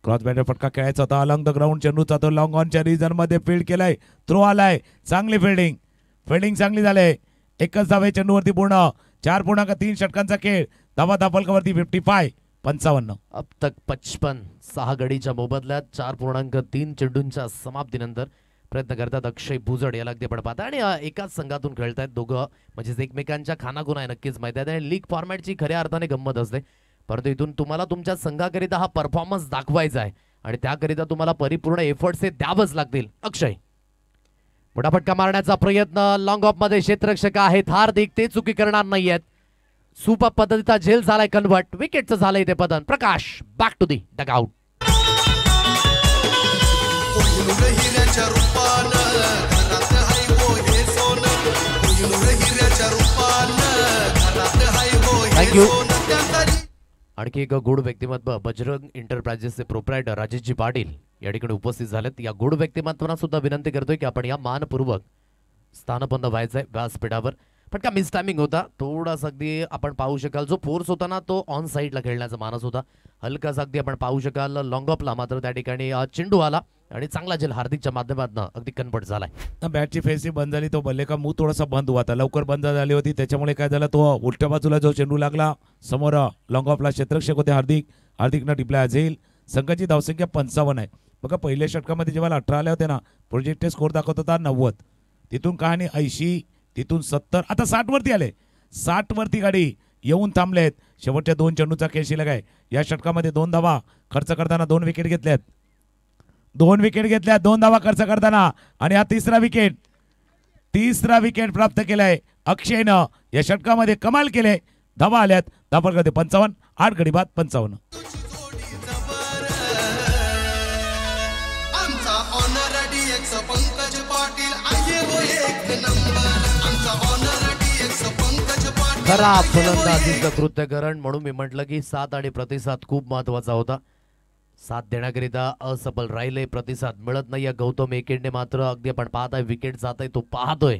क्रॉस बॅटर फटका खेळायचा होता अलॉंग द ग्राउंड. चेंडूचा तो लॉंग ऑनच्या रिजन मध्ये फील्ड केलाय, थ्रो आलाय, चांगली फिल्डिंग चांगली झाले. एकच धावे चेंडूवरती पूर्ण. 4.3 षटकांचा खेळ. धावा दापलकवरती 55, 55. अब तक 55, 6 गडीच्या मोबदल्यात 4.3 चेंडूंच्या समाप्तीनंतर प्रयत्न करतात अक्षय भुजड. याला अगदी आपण पाहता आणि एकाच संघातून खेळतायत दोघं, म्हणजे एकमेकांच्या खानाखुणा आहे नक्कीच माहिती आहे. आणि लीग फॉर्मॅटची खऱ्या अर्थाने गंमत असते, परंतु इथून तुम्हाला तुमच्या संघाकरिता हा परफॉर्मन्स दाखवायचा आहे आणि त्याकरिता तुम्हाला परिपूर्ण एफर्ट्स हे द्यावंच लागतील. अक्षय मोठा फटका मारण्याचा प्रयत्न, लॉंग ऑफ मध्ये क्षेत्ररक्षक आहेत हार्दिक, ते चुकी करणार नाहीयेत. सुपर पद्धतीचा झेल झालाय कन्वर्ट, विकेटचं झालंय ते पतन. प्रकाश बॅक टू दी डगआउट. हिऱ्याच्या रूपानं घरात हाय हो हे सोनं, हिऱ्याच्या रूपानं घरात हाय हो हे Thank you. सोनं. त्यांचा आणखी एक गूढ व्यक्तिमत्व बजरंग एंटरप्राइजेसचे प्रोप्रायटर राजेशजी पाटील या ठिकाणी उपस्थित झालेत. या गूढ व्यक्तिमत्वांना सुद्धा विनंती करतोय की आपण या मानपूर्वक स्थानबंद व्हायचंय व्यासपीठावर. फटका मिस टायमिंग होता थोडासा, अगदी आपण पाहू शकाल जो फोर्स होता ना तो ऑन साईडला खेळण्याचा मानस होता. हलकासा अगदी आपण पाहू शकाल लॉंग ऑफला मात्र त्या ठिकाणी चेंडू आला आणि चांगला झेल हार्दिकच्या माध्यमातून अगदी कन्वर्ट झालाय. बॅटची फेसी बंद झाली, तो बल्ले का मूळ थोडासा बंद हुआ था, लवकर बंद झाली होती. त्याच्यामुळे काय झालं, तो उलट्या बाजूला जो चेंडू लागला समोर लॉंग ऑफला क्षेत्ररक्षक होते हार्दिकनं टिपला झेल. संघाची धावसंख्या 55 आहे. बघा पहिल्या षटकामध्ये जेव्हा 18 आले होते ना, प्रोजेक्टेड स्कोर दाखवत होता 90, तिथून कहाणी 80, तिथून 70, आता 60 वरती आले. 60 वरती गाडी येऊन थांबलेत. शेवटच्या 2 चेंडूचा खेळ शिल्लक आहे. या षटकामध्ये 2 धावा खर्च करताना 2 विकेट घेतल्यात, 2 धावा खर्च करताना आणि हा तिसरा विकेट प्राप्त केलाय अक्षयनं. या षटकामध्ये कमाल केले, धावा आल्यात. धावा करते 55, 8 गडी बाद 55. आमचा ऑनर DX पंकज पाटील आहे हो एक नंबर. आमचा ऑनर DX पंकज पाटील खरा फलंदाजीचं कृत्यकरण. म्हणून मी म्हटलं की साथ आणि प्रतिसाद खूप महत्वाचा होता. साथ देण्याकरिता असफल राहिले, प्रतिसाद मिळत नाही. गौतम एकेंडे मात्र अगदी आपण पाहताय विकेट जात आहे तो पाहतोय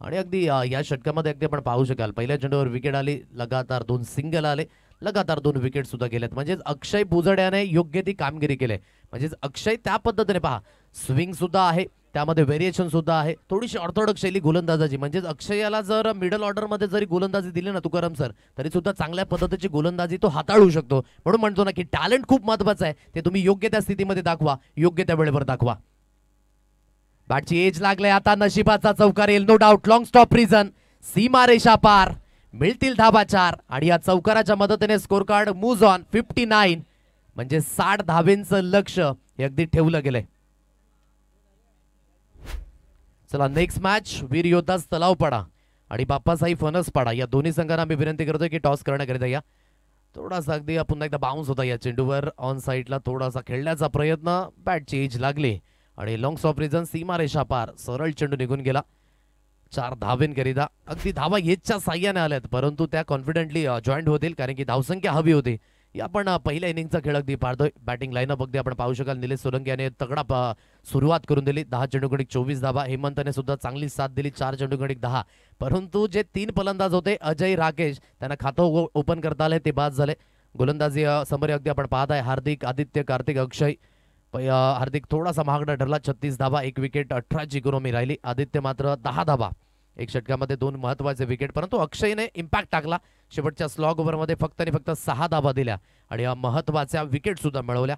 आणि अगदी या षटकामध्ये अगदी आपण पाहू शकाल पहिल्या चेंडूवर विकेट आली, लगातार 2 सिंगल आले, लगातार 2 विकेट सुद्धा गेल्यात. म्हणजेच अक्षय भुजड याने योग्य ती कामगिरी केली. म्हणजेच अक्षय त्या पद्धतीने पहा स्विंग सुद्धा आहे, त्यामध्ये व्हेरिएशन सुद्धा आहे, थोडीशी ऑर्थोडॉक्स शैली गोलंदाजाची. म्हणजेच अक्षयाला जर मिडल ऑर्डर मध्ये जरी गोलंदाजी दिली ना तुकाराम सर, तरी सुद्धा चांगल्या पद्धतीची गोलंदाजी तो हाताळू शकतो. म्हणून म्हणतो ना की टॅलेंट खूप महत्वाचं आहे, ते तुम्ही योग्य त्या स्थितीमध्ये दाखवा, योग्य त्या वेळेवर दाखवा. बॅटची एज लागले, आता नशिबाचा चौकार येईल no doubt. Long stop region, सीमारेषा पार, मिळतील धाबा 4 आणि या चौकाराच्या मदतीने स्कोर कार्ड मूव्ज ऑन 59, म्हणजे 60 धावेंचं लक्ष हे अगदी ठेवलं गेलंय. चला नेक्स्ट मॅच वीर योद्धाच तलावपाडा आणि बाप्पासाई फणसपाडा या दोन्ही संघांना मी विनंती करतोय की टॉस करण्याकरिता या. थोडासा अगदी पुन्हा एकदा बाउन्स होता या चेंडूवर. ऑन साईडला थोडासा खेळण्याचा प्रयत्न, बॅटची एज लागली आणि लॉंग ऑफ रिझन सीमारेषा पार, सरळ चेंडू निघून गेला 4 धावेंकरिता. अगदी धावा येजच्या साह्याने आल्यात, परंतु त्या कॉन्फिडेंटली जॉईंट होतील कारण की धावसंख्या हवी होती. या आपण पहिल्या इनिंगचा खेळ अगदी पाहतोय. बॅटिंग लाईनअप अगदी आपण पाहू शकाल. निलेश सोलंकी याने तगडा सुरुवात करून दिली. 10 चेंडूगणिक 24 धावा. हेमंतने सुद्धा चांगली साथ दिली, 4 चेंडूगणिक 10. परंतु जे 3 फलंदाज होते अजय, राकेश, त्यांना खातं ओपन करता आले, ते बाद झाले. गोलंदाजी समोर अगदी आपण पाहत आहे. हार्दिक, आदित्य, कार्तिक, अक्षय. हार्दिक थोडासा महागडा ठरला, 36 धावा, 1 विकेट, 18ची इकॉनॉमी राहिली. आदित्य मात्र 10 धावा, 1 षटकामध्ये 2 महत्वाचे विकेट. परंतु अक्षयने इम्पॅक्ट टाकला. शेवटच्या स्लॉग ओव्हरमध्ये फक्त आणि फक्त 6 धावा दिल्या आणि या महत्वाच्या विकेट सुद्धा मिळवल्या.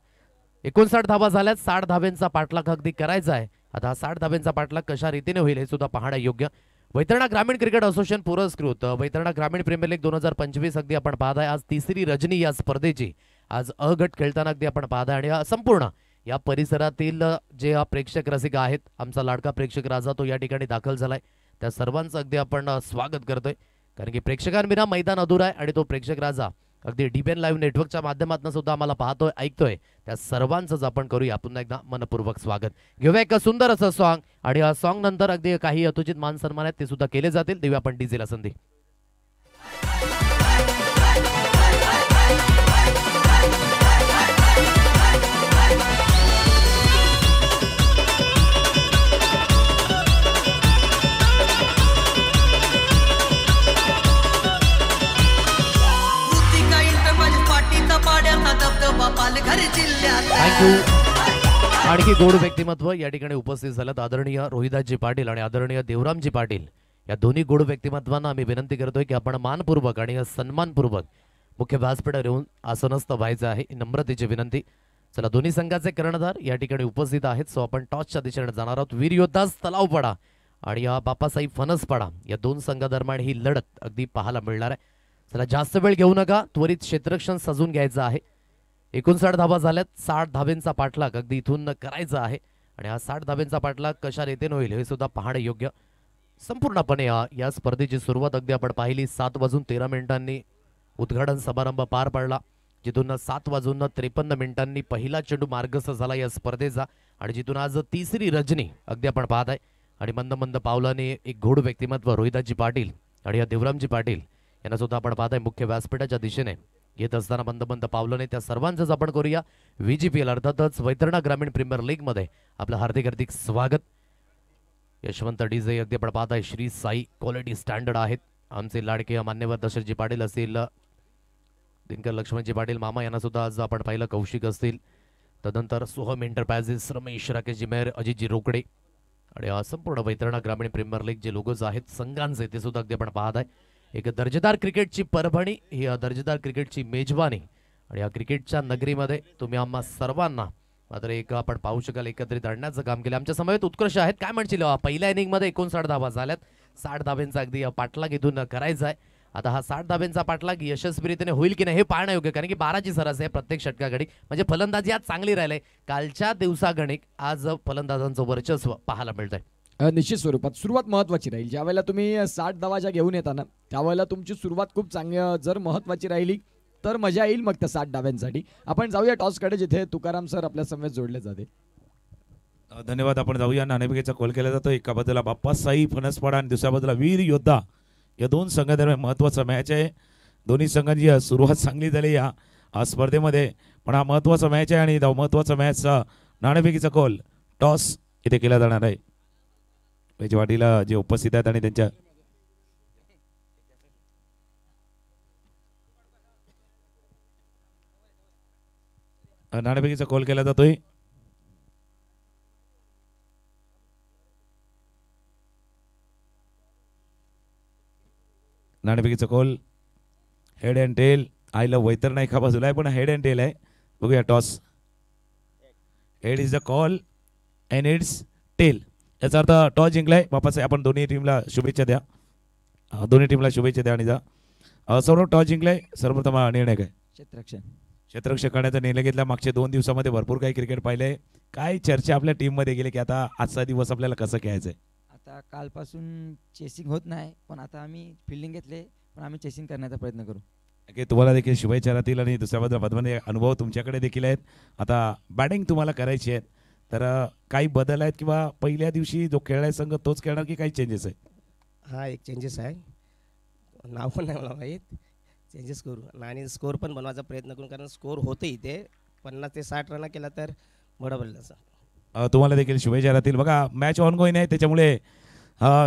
59 धावा झाल्यात. 60 धाब्यांचा पाठलाग अगदी करायचा आहे. आता 60 धाब्यांचा पाठलाग कशा रीतीने होईल हे सुद्धा पाहणं योग्य. वैतरणा ग्रामीण क्रिकेट असोसिएशन पुरस्कृत वैतरणा ग्रामीण प्रीमियर लीग 2025 अगदी आपण पाहत आहे. आज तिसरी रजनी या स्पर्धेची. आज अ गट खेळताना अगदी आपण पाहत आहे आणि संपूर्ण या परिसरातील जे प्रेक्षक रसिक आहेत, आमचा लाडका प्रेक्षक राजा तो या ठिकाणी दाखल झालाय. त्या सर्वांचं अगदी आपण स्वागत करतोय कारण की प्रेक्षकांविना मैदान अधुरा आहे आणि तो प्रेक्षक राजा अगदी डीबीएन लाईव्ह नेटवर्कच्या माध्यमातून सुद्धा आम्हाला पाहतोय, ऐकतोय. त्या सर्वांचंच आपण करूया पुन्हा एकदा मनपूर्वक स्वागत. घेऊया एक सुंदर असं सॉन्ग आणि या सॉन्ग नंतर अगदी काही यथोचित मान सन्मान आहेत ते सुद्धा केले जातील. देऊया आपण डीजेला संधी. थँक्यू. आणखी गोड व्यक्तिमत्व या ठिकाणी उपस्थित झाल्यात. आदरणीय रोहिदासजी पाटील आणि आदरणीय देवरामजी पाटील या दोन्ही गोड व्यक्तिमत्वांना आम्ही विनंती करतोय की आपण मानपूर्वक आणि सन्मानपूर्वक मुख्य व्यासपीठावर येऊन आसनस्थ व्हायचं आहे, नम्रतेची विनंती. चला, दोन्ही संघाचे कर्णधार या ठिकाणी उपस्थित आहेत. सो आपण टॉसच्या दिशेने जाणार आहोत. वीर योद्धास तलावपाडा आणि बाप्पासाहेब फणसपाडा या 2 संघादरम्यान ही लढत अगदी पाहायला मिळणार आहे. चला, जास्त वेळ घेऊ नका, त्वरित क्षेत्ररक्षण सजून घ्यायचं आहे. 59 धावा झाल्यात. 60 धाब्यांचा पाठलाग अगदी इथून करायचा आहे आणि हा 60 धाब्यांचा पाठलाग कशा रीतीने होईल हे सुद्धा पाहणं योग्य. संपूर्णपणे या स्पर्धेची सुरुवात अगदी आपण पाहिली 7:13 उद्घाटन समारंभ पार पडला, जिथून 7:53 पहिला चेंडू मार्गस्थ झाला या स्पर्धेचा आणि जिथून आज तिसरी रजनी अगदी आपण पाहत आहे. आणि मंद मंद पावलाने एक घोड व्यक्तिमत्व रोहिदासजी पाटील आणि या देवरामजी पाटील यांना सुद्धा आपण पाहत आहे मुख्य व्यासपीठाच्या दिशेने येत असताना मंद मंद पावलाने. त्या सर्वांचंच आपण करूया VGPL अर्थातच वैतरणा ग्रामीण प्रीमियर लीग मध्ये आपलं हार्दिक हार्दिक स्वागत. यशवंत डीजे अगदी आपण पाहत आहे. श्री साई क्वालिटी स्टँडर्ड आहेत. आमचे लाडके मान्यवर दशरथजी पाटील असतील, दिनकर लक्ष्मणजी पाटील मामा यांना सुद्धा आज आपण पाहिलं, कौशिक असतील, तदनंतर सोहम एंटरप्राइजेस, रमेश राकेशजी मेहर, अजितजी रोकडे आणि संपूर्ण वैतरणा ग्रामीण प्रीमियर लीग जे लोगोज आहेत संघांचे ते सुद्धा अगदी आपण पाहत आहे. एक दर्जेदार क्रिकेटची परभणी, ही दर्जेदार क्रिकेटची मेजबानी आणि या क्रिकेटच्या नगरीमध्ये तुम्ही आम्हा सर्वांना मात्र एक आपण पाहू शकाल एकत्रित आणण्याचं काम केलं. आमच्या समवेत उत्कृष्ट आहेत. काय म्हणशील, पहिल्या इनिंगमध्ये 59 धावा झाल्यात. 60 धाब्यांचा अगदी पाठलाग इथून करायचा आहे. आता हा 60 धाब्यांचा पाठलाग यशस्वीरित्याने होईल की नाही हे पाहणं योग्य, कारण की 12ची सरासरी आहे प्रत्येक षटकागडी. म्हणजे फलंदाजी आज चांगली राहिली. कालच्या दिवसागणिक आज फलंदाजांचं वर्चस्व पाहायला मिळतंय. निश्चित स्वरूपात सुरुवात महत्त्वाची राहील. ज्यावेळेला तुम्ही 60 धावा ज्या घेऊन येताना त्यावेळेला तुमची सुरुवात खूप चांगली जर महत्त्वाची राहिली तर मजा येईल मग त्या 60 धाव्यांसाठी. आपण जाऊया टॉसकडे, जिथे तुकाराम सर आपल्या समवेत जोडले जाते. धन्यवाद. आपण जाऊया. नाणेफेकीचा कॉल केला जातो. एका बाजूला बाप्पासाहेब फणसपाडा आणि दुसऱ्या बाजूला वीर योद्धा या 2 संघादरम्यान महत्त्वाचा मॅच आहे. दोन्ही संघांची सुरुवात चांगली झाली या स्पर्धेमध्ये, पण हा महत्त्वाचा मॅच आहे आणि महत्त्वाचा मॅचचा नाणेफेकीचा कॉल टॉस इथे केला जाणार आहे. वाटीला जे उपस्थित आहेत आणि त्यांच्या नाणेफेकीचा कॉल केला जातोय. नाणेफेकीचा call head and tail. I love Vaitarna एका बाजूला आहे पण हेड अँड टेल आहे. बघूया toss. Head is the call and it's tail. याचा अर्थ टॉस जिंकलाय बापासाहेब. आपण दोन्ही टीमला शुभेच्छा द्या. दोन्ही टीमला शुभेच्छा द्या आणि जा. सर्व टॉस जिंकलाय. सर्वप्रथम निर्णय काय? क्षेत्ररक्षक करण्याचा निर्णय घेतला. मागच्या 2 दिवसामध्ये भरपूर काही क्रिकेट पाहिलंय. काय चर्चा आपल्या टीममध्ये गेली की आता आजचा दिवस आपल्याला कसं खेळायचंय? आता कालपासून चेसिंग होत नाही, पण आता आम्ही फिल्डिंग घेतले, पण आम्ही चेसिंग करण्याचा प्रयत्न करू. की तुम्हाला देखील शुभेच्छा राहतील आणि दुसऱ्या बाजूला पद्मने अनुभव तुमच्याकडे देखील आहेत. आता बॅटिंग तुम्हाला करायची आहे, तर काही बदल आहेत किंवा पहिल्या दिवशी जो खेळलाय संघ तोच खेळणार की काही चेंजेस आहे? हा एक चेंजेस आहे, नाव पण नाही मला माहीत. चेंजेस करू आणि स्कोअर पण बनवायचा प्रयत्न करू, कारण स्कोअर होते इथे 50 ते 60 रन केला तर बरं पडेल असं. तुम्हाला देखील शुभेच्छा राहतील. बघा मॅच ऑनगोईंग आहे, त्याच्यामुळे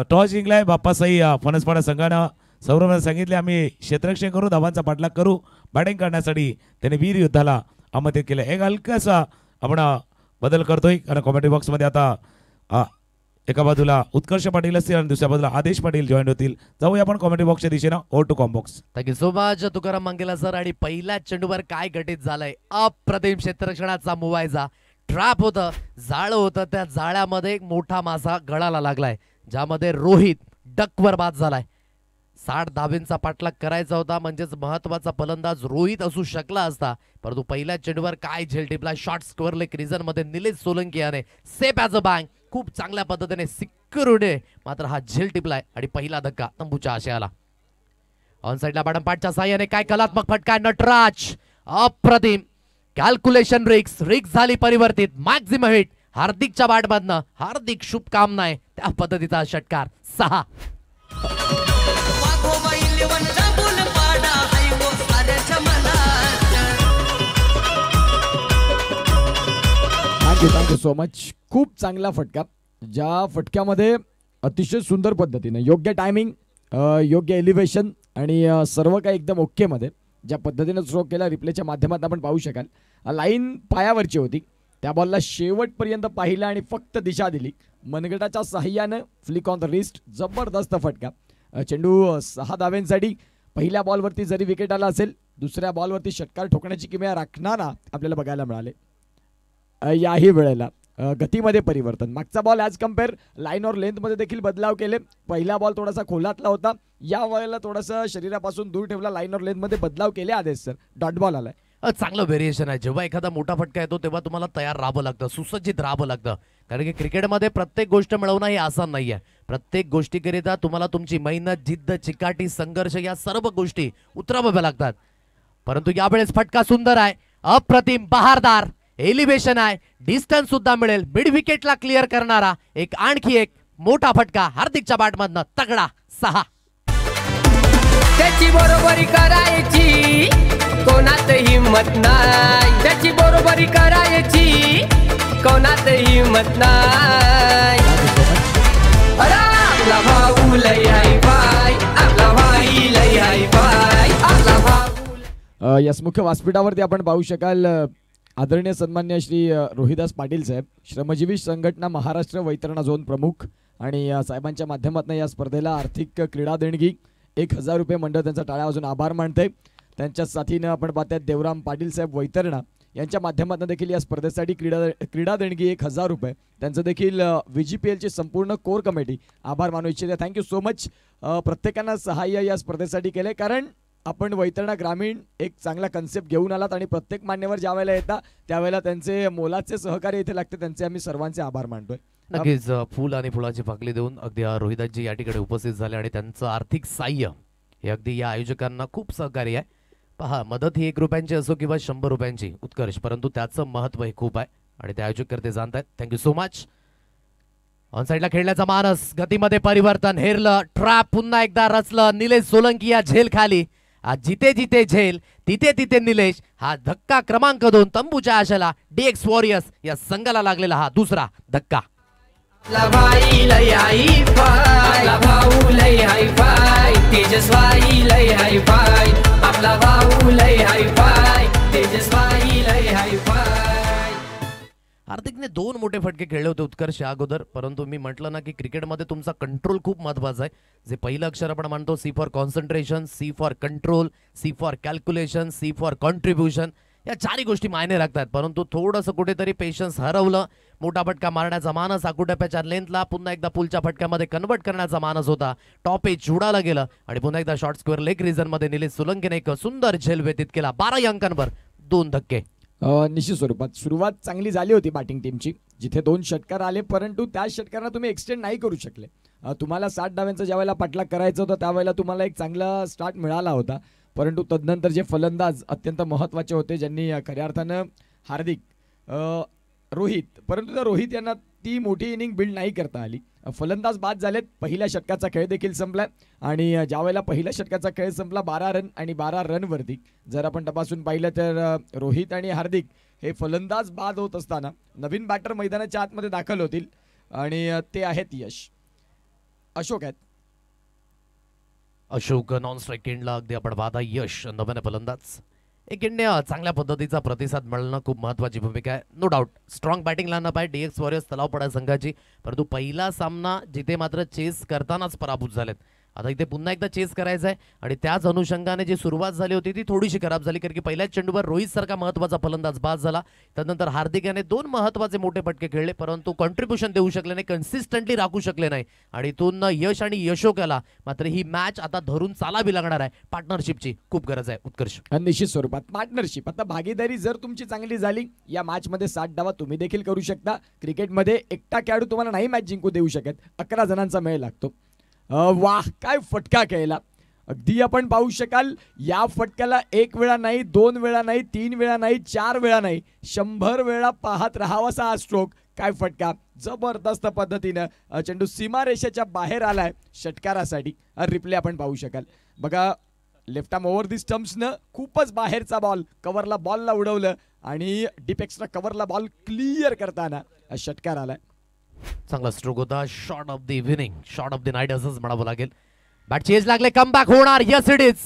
टॉस जिंकलाय बाप्पासाई फणसपाडा संघानं. सौरभने सांगितले आम्ही क्षेत्ररक्षण करू, धावांचा पाठलाग करू. बॅटिंग करण्यासाठी त्याने वीर युद्धाला आमंत्रित केलं. एक हलकासा आपण बदल करतोय, कारण कॉमेंट्री बॉक्समध्ये आता एका बाजूला उत्कर्ष पाटील असतील आणि दुसऱ्या बाजूला आदेश पाटील जॉईन होतील. जाऊया आपण कॉमेंट्री बॉक्सच्या दिशेनं. Over to combox. Thank you so much Tukaram Mangela sir. आणि पहिल्या चेंडूवर काय घटित झालंय, अप्रतिम क्षेत्ररक्षणाचा मुवायजा. ट्रॅप होतं, जाळं होतं, त्या जाळ्यामध्ये एक मोठा मासा गळाला लागलाय, ज्यामध्ये रोहित डकवर बाद झालाय. 60 धाबींचा पाठलाग करायचा होता, म्हणजेच महत्वाचा फलंदाज रोहित असू शकला असता, परंतु पहिल्या चेंडूवर काय झेल टिपला. शॉर्ट स्क्वेअर लेग रिझन मध्ये निलेश सोलंकी याने सेफ ॲज अ बँक खूप चांगल्या पद्धतीने सिक्युर मात्र हा झेल टिपलाय आणि पहिला धक्का तंबूच्या आशयाला. ऑन साइडला बॅडमपाटच्या साह्याने काय कलात्मक फटका. नटराज अप्रतिम कॅल्क्युलेशन. रिक्स झाली परिवर्तित. Maximum hit हार्दिकच्या बॅटमधनं. हार्दिक शुभकामना आहे, त्या पद्धतीचा षटकार. 6. Thank you so much. खूप चांगला फटका, ज्या फटक्यामध्ये अतिशय सुंदर पद्धतीने योग्य टायमिंग, योग्य एलिव्हेशन आणि सर्व काही एकदम ओके मध्ये ज्या पद्धतीने स्ट्रोक केला रिप्लेच्या माध्यमातून आपण पाहू शकाल. लाईन पायावरची होती, त्या बॉलला शेवटपर्यंत पाहिलं आणि फक्त दिशा दिली. मनगटाच्या साह्यानं फ्लिक ऑन द रिस्ट. जबरदस्त फटका. चेंडू 6 धाव्यांसाठी. पहिल्या बॉलवरती जरी विकेट आला असेल, दुसऱ्या बॉलवरती षटकार ठोकण्याची किमया राखणारा आपल्याला बघायला मिळाले. याही वेळेला गतीमध्ये परिवर्तन. मागचा बॉल ॲज कम्पेअर लाईन और लेंथमध्ये देखील बदलाव केले. पहिला बॉल थोडासा खोलातला होता, या वेळेला थोडासा शरीरापासून दूर ठेवला. लाईन और लेंथमध्ये बदलाव केले आदेश सर. डॉट बॉल आलाय. चांगलं व्हेरिएशन आहे. जेव्हा एखादा मोठा फटका येतो तेव्हा तुम्हाला तयार राहावं लागतं, सुसज्जित राहावं लागतं, कारण की क्रिकेटमध्ये प्रत्येक गोष्ट मिळवणं हे आसान नाहीये. प्रत्येक गोष्टीकरिता तुम्हाला तुमची मेहनत, जिद्द, चिकाटी, संघर्ष या सर्व गोष्टी उतरवाव्या लागतात. परंतु यावेळेस फटका सुंदर आहे, अप्रतिम, बहारदार. एलिव्हेशन आहे, डिस्टन्स सुद्धा मिळेल. मिड विकेटला क्लिअर करणारा आणखी एक मोठा फटका हार्दिकच्या बॅटमधनं. तगडा. 6. त्याची बरोबरी करायची कोणात हिम्मत नाही. त्याची बरोबरी करायची कोणात हिम्मत नाही. आपला भाऊ लय हाय बाय, आपला भाई लय हाय बाय, आपला भाऊ. यस, मुख्य व्यासपीठावरती आपण पाहू शकाल आदरणीय सन्मान्य श्री रोहिदास पाटील साहेब, श्रमजीवी संघटना महाराष्ट्र वैतरणा झोन प्रमुख, आणि साहेबांच्या माध्यमातून या स्पर्धेला आर्थिक क्रीडा देणगी 1000 रुपये मंडळ त्यांचा टाळ्या वाजून आभार मानते. त्यांच्या साथीनं आपण पाहतात देवराम पाटील साहेब वैतरणा यांच्या माध्यमातून देखील या स्पर्धेसाठी क्रीडा देणगी 1000 रुपये त्यांचं देखील VGPLची संपूर्ण कोर कमिटी आभार मानू इच्छिते. Thank you so much. प्रत्येकांना सहाय्य या स्पर्धेसाठी केले, कारण आपण वैतरणा ग्रामीण एक चांगला कन्सेप्ट घेऊन आलात आणि प्रत्येक मान्यवर ज्या वेळेला येतात त्यावेळेला त्यांचे मोलाचे सहकार्य इथे लागते. त्यांचे आम्ही सर्वांचे आभार मानतोय. नक्कीच फुल आणि फुलाची पाकळी देऊन अगदी रोहिदासजी या ठिकाणी उपस्थित झाले आणि त्यांचं आर्थिक साह्य हे अगदी या आयोजकांना खूप सहकार्य आहे. पहा, मदत ही 1 रुपयांची असो किंवा 100 रुपयांची, उत्कर्ष, परंतु त्याचं महत्व हे खूप आहे आणि ते आयोजक करते जाणतायत. Thank you so much. ऑन साइडला खेळण्याचा मानस, गतीमध्ये परिवर्तन, हेरलं, ट्रॅप पुन्हा एकदा रचलं. निलेश सोलंकी या झेल खाली. जिथे जिथे झेल तिथे तिथे निलेश. हा धक्का क्रमांक 2 तंबूच्या आशेला DX वॉरियर्स या संघाला लागलेला हा दुसरा धक्का. आपला भाई लय हाय बाय, आपला भाऊ लय हाय बाय, तेजस्वाई लय हाय बाय, आपला भाऊ लय हाय बाय, तेजस्वाई लय हाय बाय. हार्दिकने 2 मोठे फटके खेळले होते उत्कर्ष अगोदर, परंतु मी म्हटलं ना की क्रिकेटमध्ये तुमचा कंट्रोल खूप महत्वाचा आहे. जे पहिलं अक्षर आपण म्हणतो C for concentration, C for control, C for calculation, C for contribution, या 4 गोष्टी मायने राखतात. परंतु थोडंसं कुठेतरी पेशन्स हरवलं. मोठा फटका मारण्याचा मानस, आकुटप्याच्या लेंथला पुन्हा एकदा पुलच्या फटक्यामध्ये कन्वर्ट करण्याचा मानस होता. टॉप एज जुडाला गेलं आणि पुन्हा एकदा शॉर्ट स्क्वेअर लेग रिझन मध्ये निलेश सोलंकीने एक सुंदर झेल व्यतीत केला. 12 अंकांवर 2 धक्के. निश्चित स्वरूपात सुरुवात चांगली झाली होती बॅटिंग टीमची, जिथे 2 षटकार आले, परंतु त्या षटकांना तुम्ही एक्सटेंड नाही करू शकले. तुम्हाला 60 डाव्यांचा ज्यावेळेला पाठलाग करायचा होता त्यावेळेला तुम्हाला एक चांगला स्टार्ट मिळाला होता, परंतु तदनंतर जे फलंदाज अत्यंत महत्त्वाचे होते, ज्यांनी खऱ्या अर्थानं हार्दिक, रोहित, परंतु त्या रोहित यांना ती मोठी इनिंग बिल्ड नाही करता आली. फलंदाज बाद झालेत. पहिल्या षटकाचा खेळ देखील संपला आणि ज्यावेळेला पहिल्या षटकाचा खेळ संपला 12 रन आणि 12 रनवरती जर आपण तपासून पाहिलं तर रोहित आणि हार्दिक हे फलंदाज बाद होत असताना नवीन बॅटर मैदानाच्या आतमध्ये दाखल होतील आणि ते आहेत यश. अशोक आहेत. अशोक नॉन स्ट्राईक एंडला अगदी आपण पाहता यश नव्याने फलंदाज. एक इंडिया चांगल्या पद्धतीचा प्रतिसाद मिळणं खूप महत्त्वाची भूमिका आहे. No doubt strong batting line up आहे DX वॉरियर्स तलावपाडा संघाची, परंतु पहिला सामना जिथे मात्र चेस करतानाच पराभूत झालेत. आता इथे पुन्हा एकदा चेस करायचं आहे आणि त्याच अनुषंगाने जी सुरुवात झाली होती ती थोडीशी खराब झाली, कारण की पहिल्याच चेंडूवर रोहित सारखा महत्त्वाचा फलंदाज बाद झाला. त्यानंतर हार्दिक याने 2 महत्त्वाचे मोठे फटके खेळले, परंतु कॉन्ट्रीब्युशन देऊ शकले नाही, कन्सिस्टंटली राखू शकले नाही आणि इथून यश आणि यशोक याला मात्र ही मॅच आता धरून चालावी लागणार आहे. पार्टनरशिपची खूप गरज आहे. उत्कर्ष. निश्चित स्वरूपात पार्टनरशिप, आता भागीदारी जर तुमची चांगली झाली या मॅचमध्ये 60 डावा तुम्ही देखील करू शकता. क्रिकेटमध्ये एकटा खेळाडू तुम्हाला नाही मॅच जिंकू देऊ शकत, 11 जणांचा मेळ लागतो. वाह, काय फटका खेळला. अगदी आपण पाहू शकाल या फटक्याला 1 वेळा नाही, 2 वेळा नाही, 3 वेळा नाही, 4 वेळा नाही, 100 वेळा पाहत राहावासा हा स्ट्रोक. काय फटका, जबरदस्त पद्धतीनं चेंडू सीमारेषेच्या बाहेर आलाय षटकारासाठी. रिप्ले आपण पाहू शकाल. बघा, लेफ्ट आर्म ओव्हर दी स्टम्प्सनं खूपच बाहेरचा बॉल कव्हरला बॉलला उडवलं आणि डीप एक्स्ट्रा कव्हरला बॉल क्लिअर करताना षटकार आलाय. चांगला स्ट्रोक होता. Shot of the evening, shot of the night असंच म्हणावं लागेल. बॅट चेज लागले, कमबॅक होणार. Yes it is.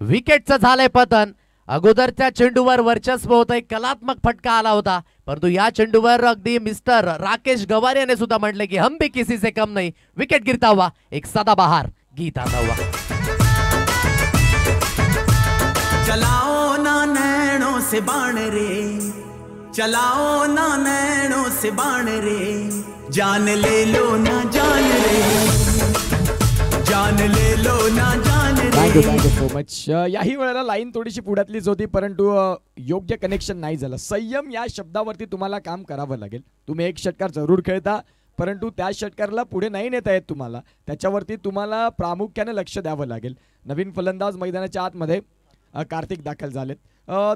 विकेटचं झालंय पतन. अगोदरच्या चेंडूवर वर्चस्व होतं, कलात्मक फटका आला होता, परंतु या चेंडूवर अगदी मिस्टर राकेश गवार याने सुद्धा म्हटले की हम भी किसी से कम नहीं. विकेट गिरता हुआ एक सदाबहार गीत आता हुआ. चलाओ ना नैनों से बाण रे, चलाओ ना नैनों से बाण रे, जान ले लो ना जान रे, जान ले लो ना जान रे. Thank you so much. याही वेळेला लाईन थोडीशी पुढ्यातलीच होती, परंतु योग्य कनेक्शन नाही झालं. संयम या शब्दावरती तुम्हाला काम करावं लागेल. तुम्ही एक षटकार जरूर खेळता, परंतु त्या षटकारला पुढे नाही नेता येत तुम्हाला, त्याच्यावरती तुम्हाला प्रामुख्याने लक्ष द्यावं लागेल. नवीन फलंदाज मैदानाच्या आतमध्ये कार्तिक दाखल झालेत.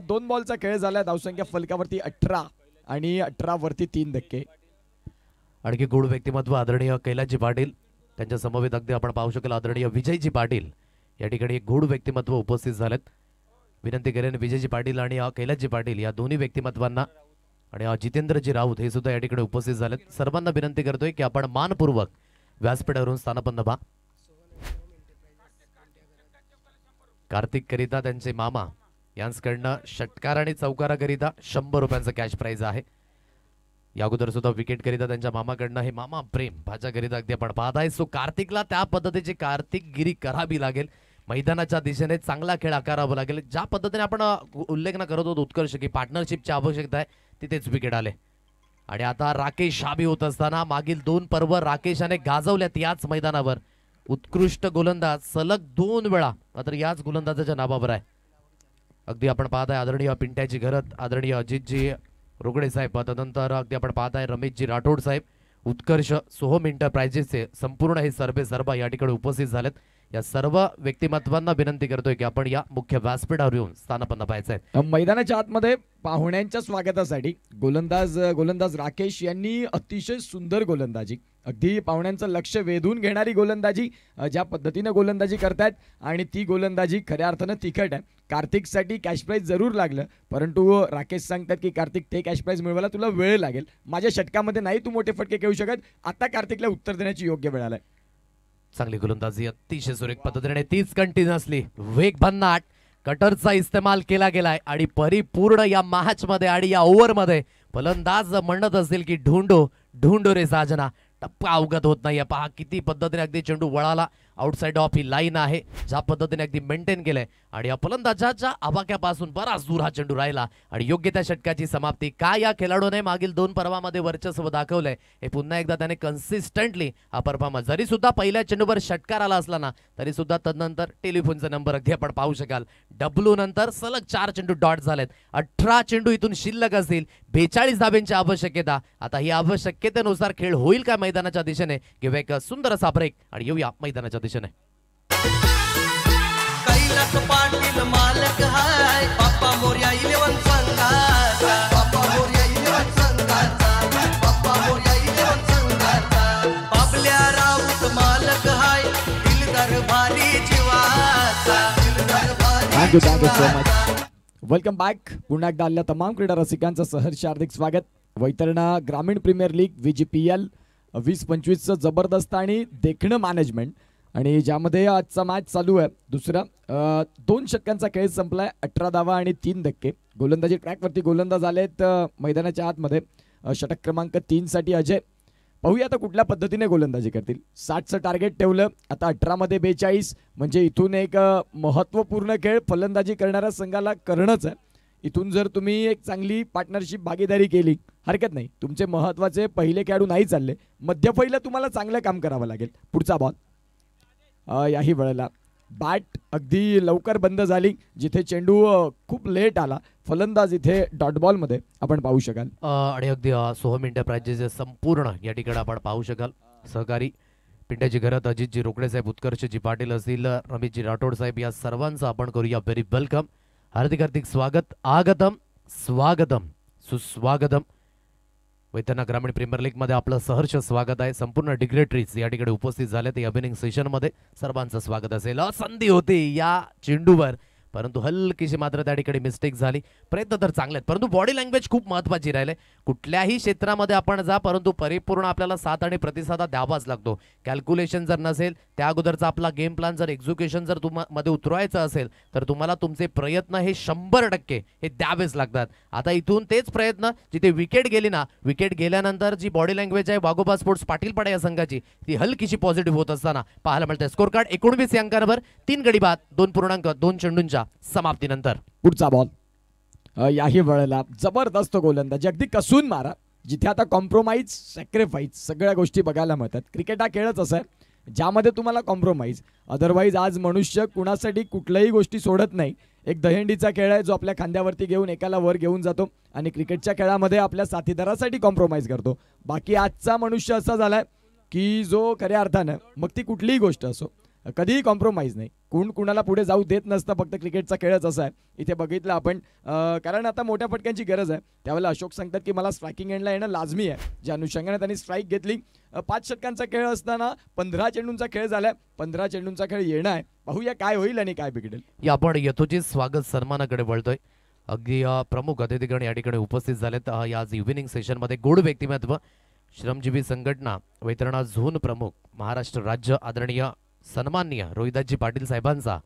2 बॉलचा खेळ झाला. धावसंख्या फलकावरती 18 आणि 18 वरती 3 धक्के. आणखी गुड व्यक्तिमत्व आदरणीय कैलासजी पाटील, त्यांच्या समवेत अगदी आपण पाहू शकाल आदरणीय विजयजी पाटील या ठिकाणी एक गुड व्यक्तिमत्व उपस्थित झालेत. विनंती करेन विजयजी पाटील आणि कैलासजी पाटील या दोन्ही व्यक्तिमत्वांना आणि जितेंद्रजी राऊत हे सुद्धा या ठिकाणी उपस्थित झालेत. सर्वांना विनंती करतोय की आपण मानपूर्वक व्यासपीठावरून स्थानापन्न व्हा. कार्तिक करिता त्यांचे मामा यांच्याकडनं षटकार आणि चौकाराकरिता 100 रुपयांचं कॅश प्राइज आहे. या अगोदर सुद्धा विकेट करिता त्यांच्या मामाकडनं हे मामा प्रेम भाच्याकरिता अगदी आपण पाहताय. सो कार्तिकला त्या पद्धतीची कार्तिकगिरी करावी लागेल. मैदानाच्या दिशेने चांगला खेळ आकारावा लागेल. ज्या पद्धतीने आपण उल्लेख करत होतो उत्कर्ष की पार्टनरशिपची आवश्यकता आहे, तिथेच विकेट आले आणि आता राकेश हाबी होत असताना मागील 2 पर्व राकेशाने गाजवल्यात याच मैदानावर. उत्कृष्ट गोलंदाज सलग 2 वेळा मात्र याच गोलंदाजाच्या नावावर आहे. अगदी आपण पाहताय आदरणीय पिंट्याची घरत, आदरणीय अजितजी रोकडे साहेब, तदनंतर अगदी आपण पाहताय रमेशजी राठोड साहेब, उत्कर्ष, सोहम एंटरप्राइजेसचे संपूर्ण हे सर्वे सर्व या ठिकाणी उपस्थित झालेत. या सर्व व्यक्तिमत्वांना विनंती करतोय की आपण या मुख्य व्यासपीठावर येऊन स्थानापन्न पाहायचंय. मैदानाच्या आतमध्ये पाहुण्यांच्या स्वागतासाठी गोलंदाज राकेश यांनी अतिशय सुंदर गोलंदाजी, अगदी पाहुण्यांचं लक्ष वेधून घेणारी गोलंदाजी ज्या पद्धतीने गोलंदाजी करतायत आणि ती गोलंदाजी खऱ्या अर्थानं तिखट आहे. कार्तिकसाठी कॅश प्राइज जरूर लागलं, परंतु राकेश सांगतात की कार्तिक ते कॅश प्राइज मिळवायला तुला वेळ लागेल. माझ्या षटकामध्ये नाही तू मोठे फटके खेळू शकत. आता कार्तिकला उत्तर देण्याची योग्य वेळ आलाय. चांगली गोलंदाजी अतिशय सुरेख पद्धतीने तीच कंटिन्युअसली वेग भन्नाट कटरचा इस्तेमाल केला गेलाय आणि परिपूर्ण या मॅच मध्ये आणि या ओव्हर मध्ये फलंदाज म्हणत असतील की ढूंढो ढूंढो रे साजना, टप्पा अवगत होत नाहीये. पहा किती पद्धतीने अगदी चेंडू वळाला आउटसाइड ऑफ ही लाईन आहे, ज्या पद्धतीने अगदी मेंटेन केलंय आणि या फलंदाजाच्या आवाक्यापासून बराच दूर हा चेंडू राहिला आणि योग्य त्या षटकाची समाप्ती. काय या खेळाडूने मागील 2 पर्वामध्ये वर्चस्व दाखवलंय, हे पुन्हा एकदा त्याने कन्सिस्टंटली हा परफॉर्मन्स, जरी सुद्धा पहिल्या चेंडूवर षटकार आला असला ना तरी सुद्धा तदनंतर टेलिफोनचा नंबर अगदी आपण पाहू शकाल. डब्ल्यू नंतर सलग 4 चेंडू डॉट झालेत, 18 चेंडू इथून शिल्लक असतील, 42 धाब्यांची आवश्यकता. आता ही आवश्यकतेनुसार खेळ होईल का मैदानाच्या दिशेने, किंवा एक सुंदर असा ब्रेक आणि येऊया मैदानाच्या दिशेने. कैलास पाटील मालक हाय, बाप्पा मोरया 11 संघाचा, बाप्पा मोरया 11 संघाचा, बाप्पा मोरया 11 संघाचा. बाबल्या राऊत मालक हाय, दिलदार भारी जीवाचा, दिलदार भारी थँक्यू सो जीवाचा. मच. Welcome back. पुन्हा एकदा आलेल्या तमाम क्रीडा रसिकांचं सहर्ष हार्दिक स्वागत. वैतरणा ग्रामीण प्रीमियर लीग VGPL 20-25चं जबरदस्त आणि देखणं मॅनेजमेंट, आणि ज्यामध्ये आजचा मॅच चालू आहे दुसरा. 2 षटकांचा खेळ संपलाय, 18 धावा आणि 3 धक्के. गोलंदाजी ट्रॅकवरती गोलंदाज आलेत मैदानाच्या आतमध्ये. षटक क्रमांक 3 साठी अजय. पाहूया आता कुठल्या पद्धतीने गोलंदाजी करतील. 60चं टार्गेट ठेवलं, आता 18 मध्ये 42, म्हणजे इथून एक महत्त्वपूर्ण खेळ फलंदाजी करणाऱ्या संघाला करणंच आहे. इथून जर तुम्ही एक चांगली पार्टनरशिप भागीदारी केली हरकत नाही. तुमचे महत्त्वाचे पहिले खेळाडू नाही चालले, मध्य पहिलं तुम्हाला चांगलं काम करावं लागेल. पुढचा बॉल याही वेळेला बॅट अगदी लवकर बंद झाली, जिथे चेंडू खूप लेट आला. फलंदाज इथे डॉट बॉलमध्ये आपण पाहू शकाल. आणि अगदी सोहम इंटरप्राइजेसचे संपूर्ण या ठिकाणी आपण पाहू शकाल सहकारी पिंट्याची घरात अजितजी रोकडे साहेब, उत्कर्षजी पाटील असतील, रमेशजी राठोड साहेब, या सर्वांचं आपण करूया व्हेरी वेलकम, हार्दिक हार्दिक स्वागत. आगतम स्वागतम सुस्वागतम. वैतरणा ग्रामीण प्रीमियर लीग मध्ये आपलं सहर्ष स्वागत आहे. संपूर्ण डिग्रेटरीज या ठिकाणी उपस्थित झाले ते ओपनिंग सेशन मध्ये, सर्वांचं स्वागत असेल. संधी होती या चेंडूवर, परंतु हलकीशी मात्र त्या ठिकाणी मिस्टेक झाली. प्रयत्न तर चांगले आहेत, परंतु बॉडी लँग्वेज खूप महत्त्वाची राहिले. कुठल्याही क्षेत्रामध्ये आपण जा, परंतु परिपूर्ण आपल्याला साथ आणि प्रतिसाद द्यावाच लागतो. कॅल्क्युलेशन जर नसेल, त्या अगोदरचा आपला गेम प्लॅन जर एक्झिक्युशन जर मध्ये उतरवायचं असेल तर तुम्हाला तुमचे प्रयत्न हे 100% हे द्यावेच लागतात. आता इथून तेच प्रयत्न, जिथे विकेट गेली ना, विकेट गेल्यानंतर जी बॉडी लँग्वेज आहे वाघोबा स्पोर्ट्स पाटीलपाडा या संघाची, ती हलकीशी पॉझिटिव्ह होत असताना पाहायला मिळते. स्कोर कार्ड 19 अंकांवर 3 गडी बाद 2 चेंडूंच्या समाप्तीनंतर. पुढचा बॉल याही वेळेला जबरदस्त गोलंदाजी, अगदी कसून मारा, जिथे आता कॉम्प्रोमाइज सॅक्रिफाईस सगळ्या गोष्टी बघायला मिळतात. क्रिकेट हा खेळच असा आहे ज्यामध्ये तुम्हाला कॉम्प्रोमाइज, अदरवाईज आज मनुष्य कुणासाठी कुठल्याही गोष्टी सोडत नाही. एक दहीहंडीचा खेळ आहे जो आपल्या खांद्यावरती घेऊन एकाला वर घेऊन जातो, आणि क्रिकेटच्या खेळामध्ये आपल्या साथीदारासाठी कॉम्प्रोमाइज करतो. बाकी आजचा मनुष्य असा झालाय की जो खऱ्या अर्थानं, मग ती कुठलीही गोष्ट असो, कधीही कॉम्प्रोमाइज नाही. कोण कुणाला पुढे जाऊ देत नसतं. फक्त क्रिकेटचा खेळच असा आहे. इथे बघितलं आपण, कारण आता मोठ्या फटक्यांची गरज आहे. त्यावेळेला अशोक सांगतात की मला स्ट्रायकिंग एंडला येणं लाजमी आहे, ज्या अनुषंगाने त्यांनी स्ट्राईक घेतली. 5 षटकांचा खेळ असताना 15 चेंडूंचा खेळ झालाय. 15 चेंडूंचा खेळ येणं आहे. पाहूया काय होईल आणि काय बिघडेल. या आपण यथोचित स्वागत सन्मानाकडे वळतोय. अगदी प्रमुख अतिथीगण या ठिकाणी उपस्थित झालेत. या इव्हिनिंग सेशनमध्ये गोड व्यक्तिमत्व, श्रमजीवी संघटना वैतरणा झोन प्रमुख महाराष्ट्र राज्य आदरणीय सन्माननीय रोहिदासजी पाटील साहेबांचा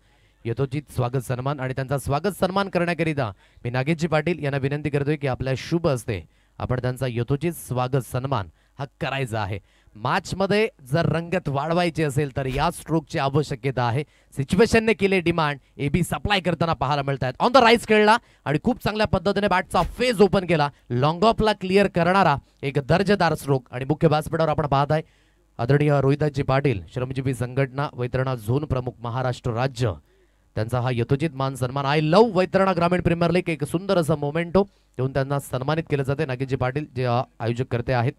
यथोचित स्वागत सन्मान, आणि त्यांचा स्वागत सन्मान करण्याकरिता मी नागेशजी पाटील यांना विनंती करतोय की आपल्या शुभ हस्ते आपण त्यांचा यथोचित स्वागत सन्मान हा करायचा आहे. मॅच मध्ये जर रंगत वाढवायची असेल तर या स्ट्रोकची आवश्यकता आहे. सिच्युएशनने केले डिमांड, AB सप्लाय करताना पाहायला मिळत आहेत. ऑन द राईज खेळला आणि खूप चांगल्या पद्धतीने बॅटचा फेज ओपन केला. लॉंग ऑफला क्लिअर करणारा एक दर्जेदार स्ट्रोक, आणि मुख्य व्यासपीठावर आपण पाहत आहे आदरणीय रोहिदासजी पाटील, श्रमजीवी संघटना वैतरणा झोन प्रमुख महाराष्ट्र राज्य, त्यांचा हा यथोचित मान सन्मान. आय लव्ह वैतरणा ग्रामीण प्रीमियर लीग, एक सुंदर असं मोमेंटो देऊन त्यांना सन्मानित केलं जाते. नागेशजी पाटील जे आयोजक करते आहेत,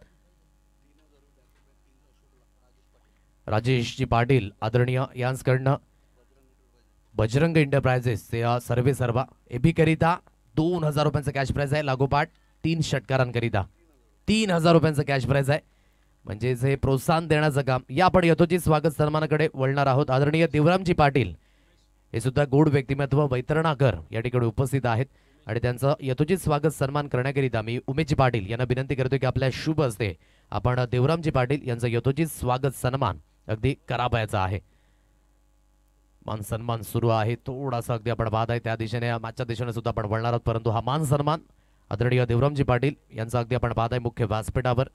राजेशजी पाटील आदरणीय यांच्याकडनं बजरंग एंटरप्राइजेस ते सर्वे सर्वा AB करिता 2000 रुपयांचं कॅश प्राइज आहे. लागोपाठ 3 षटकारांकरिता 3000 रुपयांचं कॅश प्राइज आहे. म्हणजेच हे प्रोत्साहन देण्याचं काम. या आपण यथोचित स्वागत सन्मानाकडे वळणार आहोत. आदरणीय देवरामजी पाटील हे सुद्धा गोड व्यक्तिमत्व वैतरणाकर या ठिकाणी उपस्थित आहेत, आणि त्यांचं यथोचित स्वागत सन्मान करण्याकरिता मी उमेशजी पाटील यांना विनंती करतो की आपल्या शुभ हस्ते आपण देवरामजी पाटील यांचं यथोचित स्वागत सन्मान अगदी करावयाचा आहे. मान सन्मान सुरू आहे. थोडासा अगदी आपण पाहत आहे त्या दिशेने, मागच्या दिशेने सुद्धा आपण वळणार आहोत, परंतु हा मान सन्मान आदरणीय देवरामजी पाटील यांचा अगदी आपण पाहत आहे मुख्य व्यासपीठावर.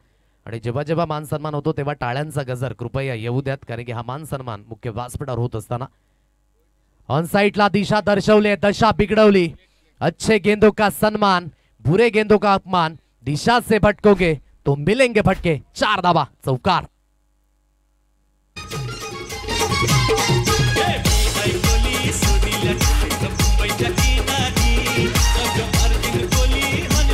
आणि जेव्हा जेव्हा मान सन्मान होतो तेव्हा टाळ्यांचा गजर कृपया येऊ द्यात, कारण की हा मान सन्मान मुख्य व्यासपीठावर होत असताना ऑन साइडला दिशा दर्शवली, दशा बिघडवली. अच्छे गेंदों का सम्मान, बुरे गेंदों का अपमान. दिशा से भटकोगे तो मिलेंगे भटके. 4 धावा, चौकार.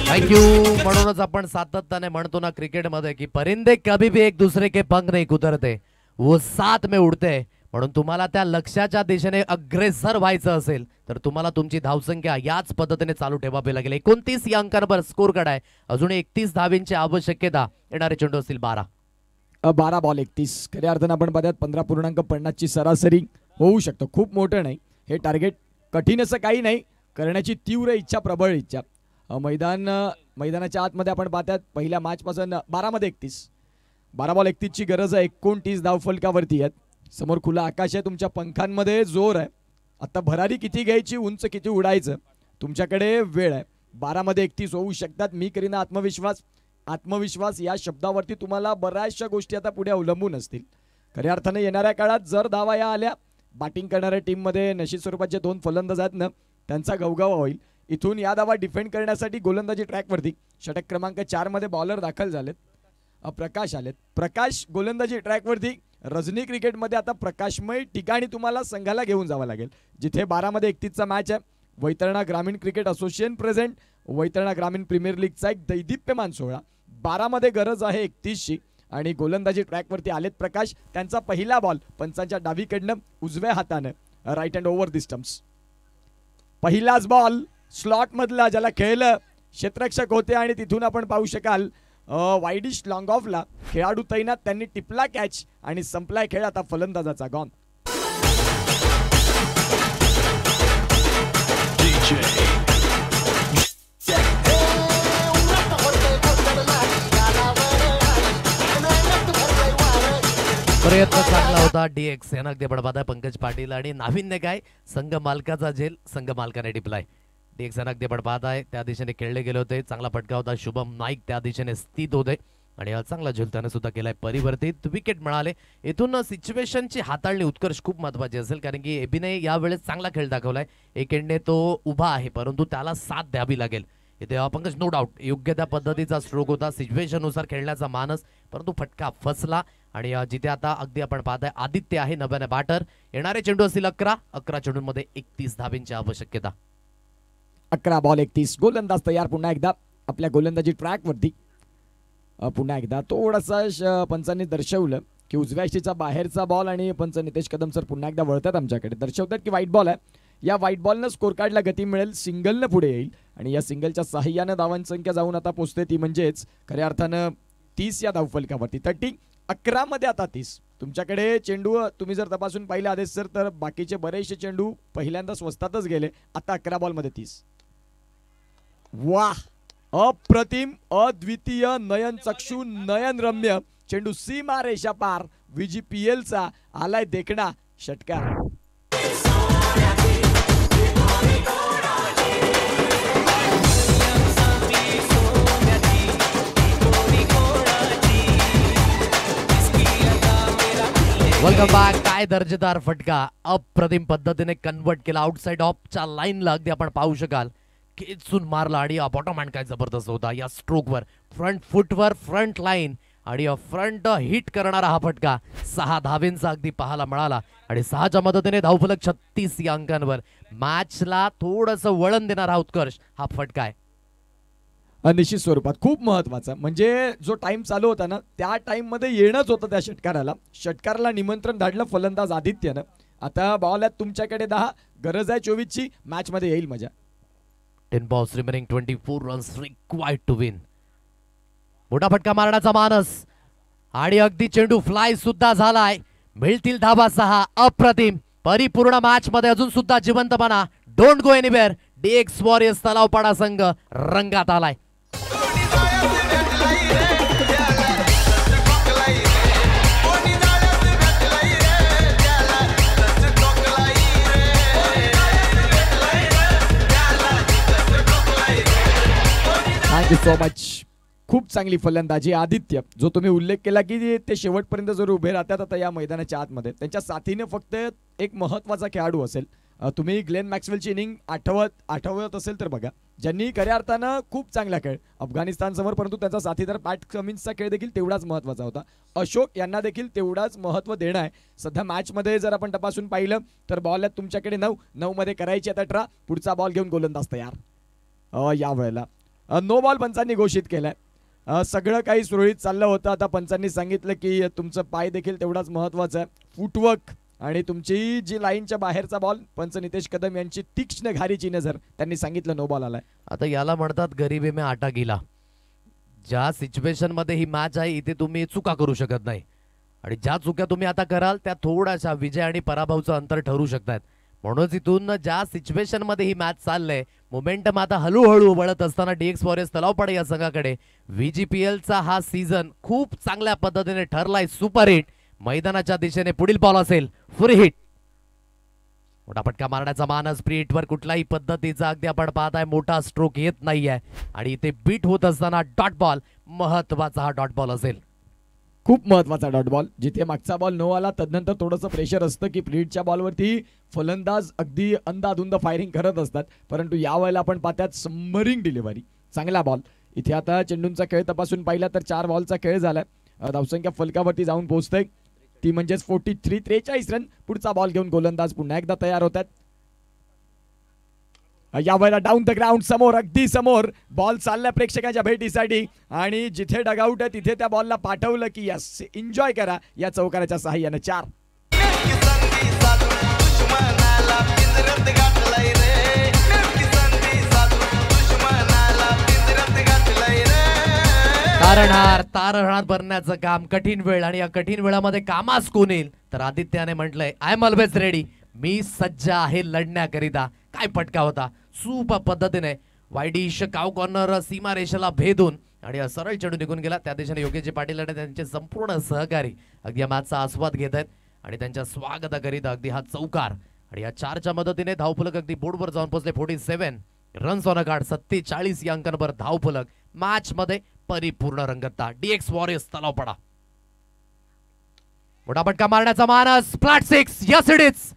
थँक्यू. म्हणूनच आपण सातत्याने म्हणतो ना क्रिकेटमध्ये की परिंदे कभी भी एक दूसरे के पंख नहीं कुतरते, वो साथ में उडते. म्हणून तुम्हाला त्या लक्ष्याच्या दिशेने अग्रेसर व्हायचं असेल तर तुम्हाला तुमची धावसंख्या याच पद्धतीने चालू ठेवावी लागेल. 29 या अंकांवर स्कोर कार्ड आहे. अजून 31 धावींची आवश्यकता. येणारे चेंडू असतील 12. 12 बॉल 31. खऱ्या अर्थानं आपण पाहतात 15.50 ची सरासरी होऊ शकतं. खूप मोठं नाही हे टार्गेट, कठीण असं काही नाही, करण्याची तीव्र इच्छा, प्रबळ इच्छा. मैदानाच्या आतमध्ये आपण पाहतात पहिल्या मॅचपासून 12 मध्ये 31. 12 बॉल 31 ची गरज आहे. 29 धावफलकावरती आहेत. समोर खुला आकाश आहे, तुमच्या पंखांमध्ये जोर आहे. आता भरारी किती घ्यायची, उंच किती उडायचं, तुमच्याकडे वेळ आहे. 12 मध्ये 31 होऊ शकतात. मी करीन आत्मविश्वास. आत्मविश्वास या शब्दावरती तुम्हाला बऱ्याचशा गोष्टी आता पुढे अवलंबून असतील. खऱ्या अर्थाने येणाऱ्या काळात जर धावा या आल्या, बॅटिंग करणाऱ्या टीममध्ये नशीब स्वरूपाचे 2 फलंदाज आहेत ना, त्यांचा गवगावा होईल. इथून या धावा डिफेंड करण्यासाठी गोलंदाजी ट्रॅकवरती षटक क्रमांक 4 मध्ये बॉलर दाखल झालेत. प्रकाश आलेत. प्रकाश गोलंदाजी ट्रॅकवरती. रजनी क्रिकेटमध्ये आता प्रकाशमय ठिकाणी तुम्हाला संघाला घेऊन जावं लागेल, जिथे 12 मध्ये 31 चा मॅच आहे. वैतरणा ग्रामीण क्रिकेट असोसिएशन प्रेझेंट, वैतरणा ग्रामीण प्रीमियर लीगचा एक दैदिप्यमान सोहळा. 12 मध्ये गरज आहे 31 ची आणि गोलंदाजी ट्रॅकवरती आलेत प्रकाश. त्यांचा पहिला बॉल पंचांच्या डावीकडनं उजव्या हातानं right hand over the stumps. पहिलाच बॉल स्लॉट मधला, ज्याला खेळलं क्षेत्ररक्षक होते आणि तिथून आपण पाहू शकाल वाईडिश लॉंग ऑफला खेळाडू तैनात, त्यांनी टिपला कॅच आणि संपलाय खेळ. आता फलंदाजाचा गॉन. प्रयत्न चांगला होता DX यांना अगदी बडबादा पंकज पाटील. आणि नाविन्य काय, संघ मालकाचा झेल संघ मालकाने टिपलाय. DX यांना अगदी बडबादा आहे, त्या दिशेने खेळले गेले होते. चांगला फटका होता. शुभम नाईक त्या दिशेने स्थित होते आणि चांगला झेल त्याने सुद्धा केलाय. परिवर्तित विकेट मिळाले. इथून सिच्युएशनची हाताळणी उत्कर्ष खूप महत्वाची असेल, कारण की एबीने यावेळेस चांगला खेळ दाखवलाय. एक एंडने तो उभा आहे, परंतु त्याला साथ द्यावी लागेल. इथे पंकज नो डाऊट योग्य त्या पद्धतीचा स्ट्रोक होता, सिच्युएशन नुसार खेळण्याचा मानस, परंतु फटका फसला. आणि जिथे आता अगदी आपण पाहताय आदित्य आहे नव्याने बॅटर. येणारे चेंडू असतील 11 चेंडूंमध्ये 31 धावींची आवश्यकता. 11 बॉल 31. गोलंदाज तयार पुन्हा एकदा आपल्या गोलंदाजी ट्रॅकवरती. पुन्हा एकदा थोडासा पंचांनी दर्शवलं की उजव्या यष्टीचा बाहेरचा बॉल, आणि पंच नितेश कदम सर पुन्हा एकदा वळतात आमच्याकडे, दर्शवतात की व्हाईट बॉल आहे. या व्हाईट बॉलनं स्कोर कार्डला गती मिळेल, सिंगलनं पुढे येईल आणि या सिंगलच्या सहाय्यानं धावांची संख्या जाऊन आता पोहोचते ती म्हणजेच खऱ्या अर्थानं 30 या धावफलकावरती. 11 मध्ये आता 30. तुमच्याकडे चेंडू तुम्ही जर तपासून पाहिले आदेश सर, तर बाकीचे बरेचसे चेंडू पहिल्यांदा स्वस्तातच गेले. आता 11 बॉल मध्ये 30. वाह, अप्रतिम, अद्वितीय, नयन चक्षु, नयन रम्य चेंडू सीमा रेषा पार. VGPL चा आलाय देखणा षटकार. Welcome back. काय दर्जेदार फटका, अप्रतिम पद्धतीने कन्वर्ट केला. आउटसाइड ऑफच्या लाईनला अगदी आपण पाहू शकाल खेचून मारला. आणि बॉटम हँड काय जबरदस्त होता या स्ट्रोकवर, फ्रंट फुटवर, फ्रंट लाईन आणि फ्रंट हिट करणारा हा फटका. 6 धावींचा अगदी पाहायला मिळाला आणि 6च्या मदतीने धावफलक 36 या अंकांवर. मॅचला थोडंसं वळण देणारा हा उत्कर्ष हा फटका आहे. निश्चित स्वरूपात खूप महत्वाचा, म्हणजे जो टाइम चालू होता ना त्या टाइम मध्ये येणंच होतं त्या षटकाराला निमंत्रण धाडलं फलंदाज आदित्यनं. आता बॉल आहेत तुमच्याकडे 10, गरज आहे 24 ची. मॅच मध्ये येईल मजा. 10 balls remaining, 24 runs required to win. मोठा फटका मारण्याचा मानस आणि अगदी चेंडू फ्लाय सुद्धा झालाय. मिळतील धावा 6. अप्रतिम परिपूर्ण मॅच मध्ये अजून सुद्धा जिवंतपणा. Don't go anywhere. DX warriors Talavpada संघ रंगात आलाय. Thank you so much. खूप चांगली फलंदाजी. आदित्य, जो तुम्ही उल्लेख केला की ते शेवटपर्यंत जर उभे राहतात आता या मैदानाच्या आतमध्ये, त्यांच्या साथीने फक्त एक महत्त्वाचा खेळाडू असेल. तुम्ही ग्लेन मॅक्सवेलची इनिंग आठवत असेल तर बघा, ज्यांनी खऱ्या अर्थानं खूप चांगला खेळ अफगाणिस्तानसमोर, परंतु त्यांचा साथीदार पॅट कमिन्सचा खेळ देखील तेवढाच महत्त्वाचा होता. अशोक यांना देखील तेवढाच महत्त्व देणं आहे. सध्या मॅचमध्ये जर आपण तपासून पाहिलं तर बॉल आहेत तुमच्याकडे 9 मध्ये करायची आता 18. पुढचा बॉल घेऊन गोलंदाज तयार. यावेळेला नो बॉल पंचांनी घोषित केलाय. सगळं काही सुरळीत चाललं होतं. आता पंचांनी सांगितलं की तुमचं पाय देखील तेवढाच महत्त्वाचं आहे. फुटवर्क आणि तुमची जी लाईनच्या बाहेरचा बॉल, पंच नितेश कदम यांची तीक्ष्ण घारीची नजर, त्यांनी सांगितलं नो बॉल आलाय. आता याला म्हणतात गरीबी में आटा गेला. ज्या सिच्युएशन मध्ये ही मॅच आहे इथे तुम्ही चुका करू शकत नाही, आणि ज्या चुका तुम्ही आता कराल त्या थोड्याशा विजय आणि पराभवचं अंतर ठरू शकतात. म्हणूनच इथून ज्या सिच्युएशन मध्ये ही मॅच चाललंय, मोमेंटम आता हळूहळू वळत असताना डीएक्स वॉरियर्स तलावपाडा या संघाकडे VGPLचा हा सीझन खूप चांगल्या पद्धतीने ठरलाय. सुपरहिट. मैदानाच्या दिशेने पुढील बॉल असेल फ्री हिट. मोठा फटका मारण्याचा मानस. फ्री हिटवर कुठल्याही पद्धतीचा अगदी आपण पाहताय मोठा स्ट्रोक येत नाहीये, आणि इथे बीट होत असताना डॉट बॉल, महत्वाचा हा डॉट बॉल असेल. खूप महत्वाचा डॉट बॉल. जिथे मागचा बॉल नो आला तदनंतर थोडंसं प्रेशर असतं की फ्रीडच्या बॉलवरती फलंदाज अगदी अंदाधुंद फायरिंग करत असतात, परंतु यावेळेला आपण पाहतात सबमरीन डिलिव्हरी. चांगला बॉल. इथे आता चेंडूंचा खेळ तपासून पाहिला तर 4 बॉलचा खेळ झालाय. धावसंख्या फलकावरती जाऊन पोहोचते, ती म्हणजेच 43 रन. पुढचा बॉल घेऊन गोलंदाज पुन्हा एकदा तयार होतात. यावेळेला डाऊन द ग्राउंड, समोर, अगदी समोर बॉल चाललाय प्रेक्षकांच्या भेटीसाठी, आणि जिथे डगआउट आहे तिथे त्या बॉलला पाठवलं की यस, एन्जॉय करा या चौकाराच्या सहाय्याने. 4. तारणहार भरण्याचं काम, कठीण वेळ, आणि या कठीण वेळामध्ये कामास कोण येईल तर आदित्याने म्हटलंय आय एम ऑलवेज रेडी. मी सज्ज आहे लढण्याकरिता. काय फटका होता. सुपर पद्धतीने वाईडिश काव कॉर्नर सीमा रेषेला भेदून आणि सरळ चेंडू निघून गेला. त्या दिशेने योगेशजी पाटील आणि त्यांचे संपूर्ण सहकारी अगदी या मॅचचा आस्वाद घेत आहेत, आणि त्यांच्या स्वागताकरिता अगदी हा चौकार, आणि या 4च्या मदतीने धावफलक अगदी बोर्डवर जाऊन पोहोचले. 47 रन्स ऑन अ कार्ड. 47 या अंकांवर धावफलक. मॅच मध्ये परिपूर्ण रंगतता. Dx warriors तलावपाडा. मोठा फटका मारण्याचा मानस. फ्लॅट 6. Yes it is.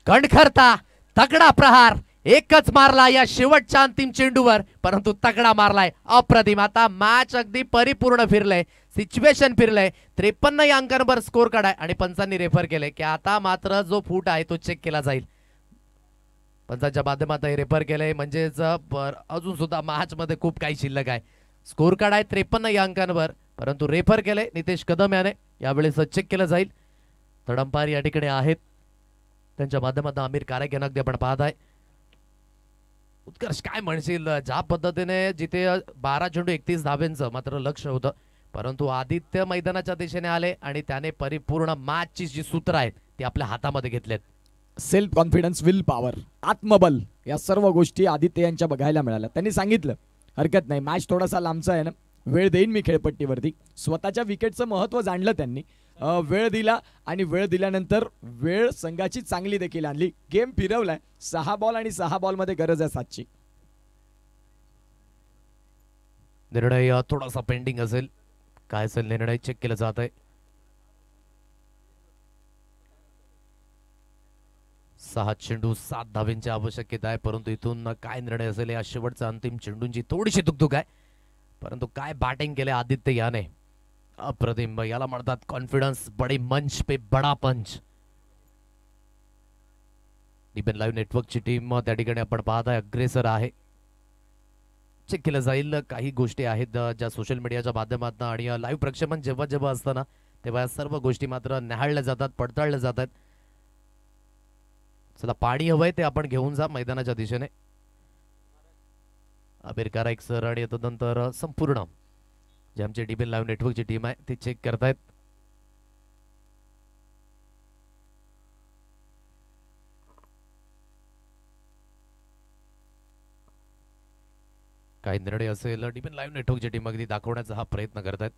कणखरता तगडा प्रहार एकच मारला या शेवटच्या अंतिम चेंडूवर, परंतु तगडा मारलाय. अप्रतिम. आता मॅच अगदी परिपूर्ण फिरलंय, सिच्युएशन फिरलंय. 53 या अंकांवर स्कोर काढाय, आणि पंचांनी रेफर केले की आता मात्र जो फूट आहे तो चेक केला जाईल. पंचांच्या माध्यमात हे रेफर केलंय, म्हणजेच अजून सुद्धा मॅच मध्ये खूप काही शिल्लक आहे. स्कोर कार्ड आहे 53 या अंकांवर, परंतु रेफर केले नितेश कदम याने. यावेळेस चेक केलं जाईल. तडंपार या ठिकाणी आहेत, त्यांच्या माध्यमातून आमिर कारक यांना अगदी आपण पाहत आहे. उत्कर्ष, काय म्हणशील ज्या पद्धतीने जिथे 12 चेंडू 31 धाब्यांचं मात्र लक्ष होतं, परंतु आदित्य मैदानाच्या दिशेने आले आणि त्याने परिपूर्ण मॅचची जी सूत्र आहेत ती आपल्या हातामध्ये घेतलेत. सेल्फ कॉन्फिडन्स, विल पॉवर, आत्मबल, या सर्व गोष्टी आदित्य यांच्या बघायला मिळाल्या. त्यांनी सांगितलं हरकत नाही, मॅच थोडासा लांबचा आहे ना, वेळ देईन मी खेळपट्टीवरती. स्वतःच्या विकेटचं महत्त्व जाणलं त्यांनी. वेळ दिला, आणि वेळ दिल्यानंतर वेळ संघाची चांगली देखील आणली. गेम फिरवलाय. 6 बॉल आणि 6 बॉलमध्ये गरज आहे 7ची. निर्णय थोडासा पेंडिंग असेल. काय असेल निर्णय चेक केला जात आहे. 6 चेंडू 7 धाब्यांची आवश्यकता आहे, परंतु इथून काय निर्णय असेल या शेवटचा अंतिम चेंडूंची थोडीशी दुकदुक आहे, परंतु काय बॅटिंग केले आदित्य याने. अप्रतिम. याला म्हणतात कॉन्फिडन्स. बडे मंच पे बडा पंच. डीपीएन लाईव्ह नेटवर्कची टीम त्या ठिकाणी आपण पाहताय अग्रेसर आहे. चेक केलं जाईल. काही गोष्टी आहेत ज्या सोशल मीडियाच्या माध्यमातून आणि लाईव्ह प्रक्षेपण जेव्हा जेव्हा असताना तेव्हा सर्व गोष्टी मात्र न्याहाळल्या जातात, पडताळल्या जातात. चला, पाणी हवंय ते आपण घेऊन जा मैदानाच्या दिशेने. आमिर कारक सर आणि तदनंतर संपूर्ण जे आमचे डीपीएन लाईव्ह नेटवर्कची टीम आहे ती चेक करतायत. काही निर्णय असेल डीपीएन लाईव्ह नेटवर्कची टीम अगदी दाखवण्याचा हा प्रयत्न करतायत.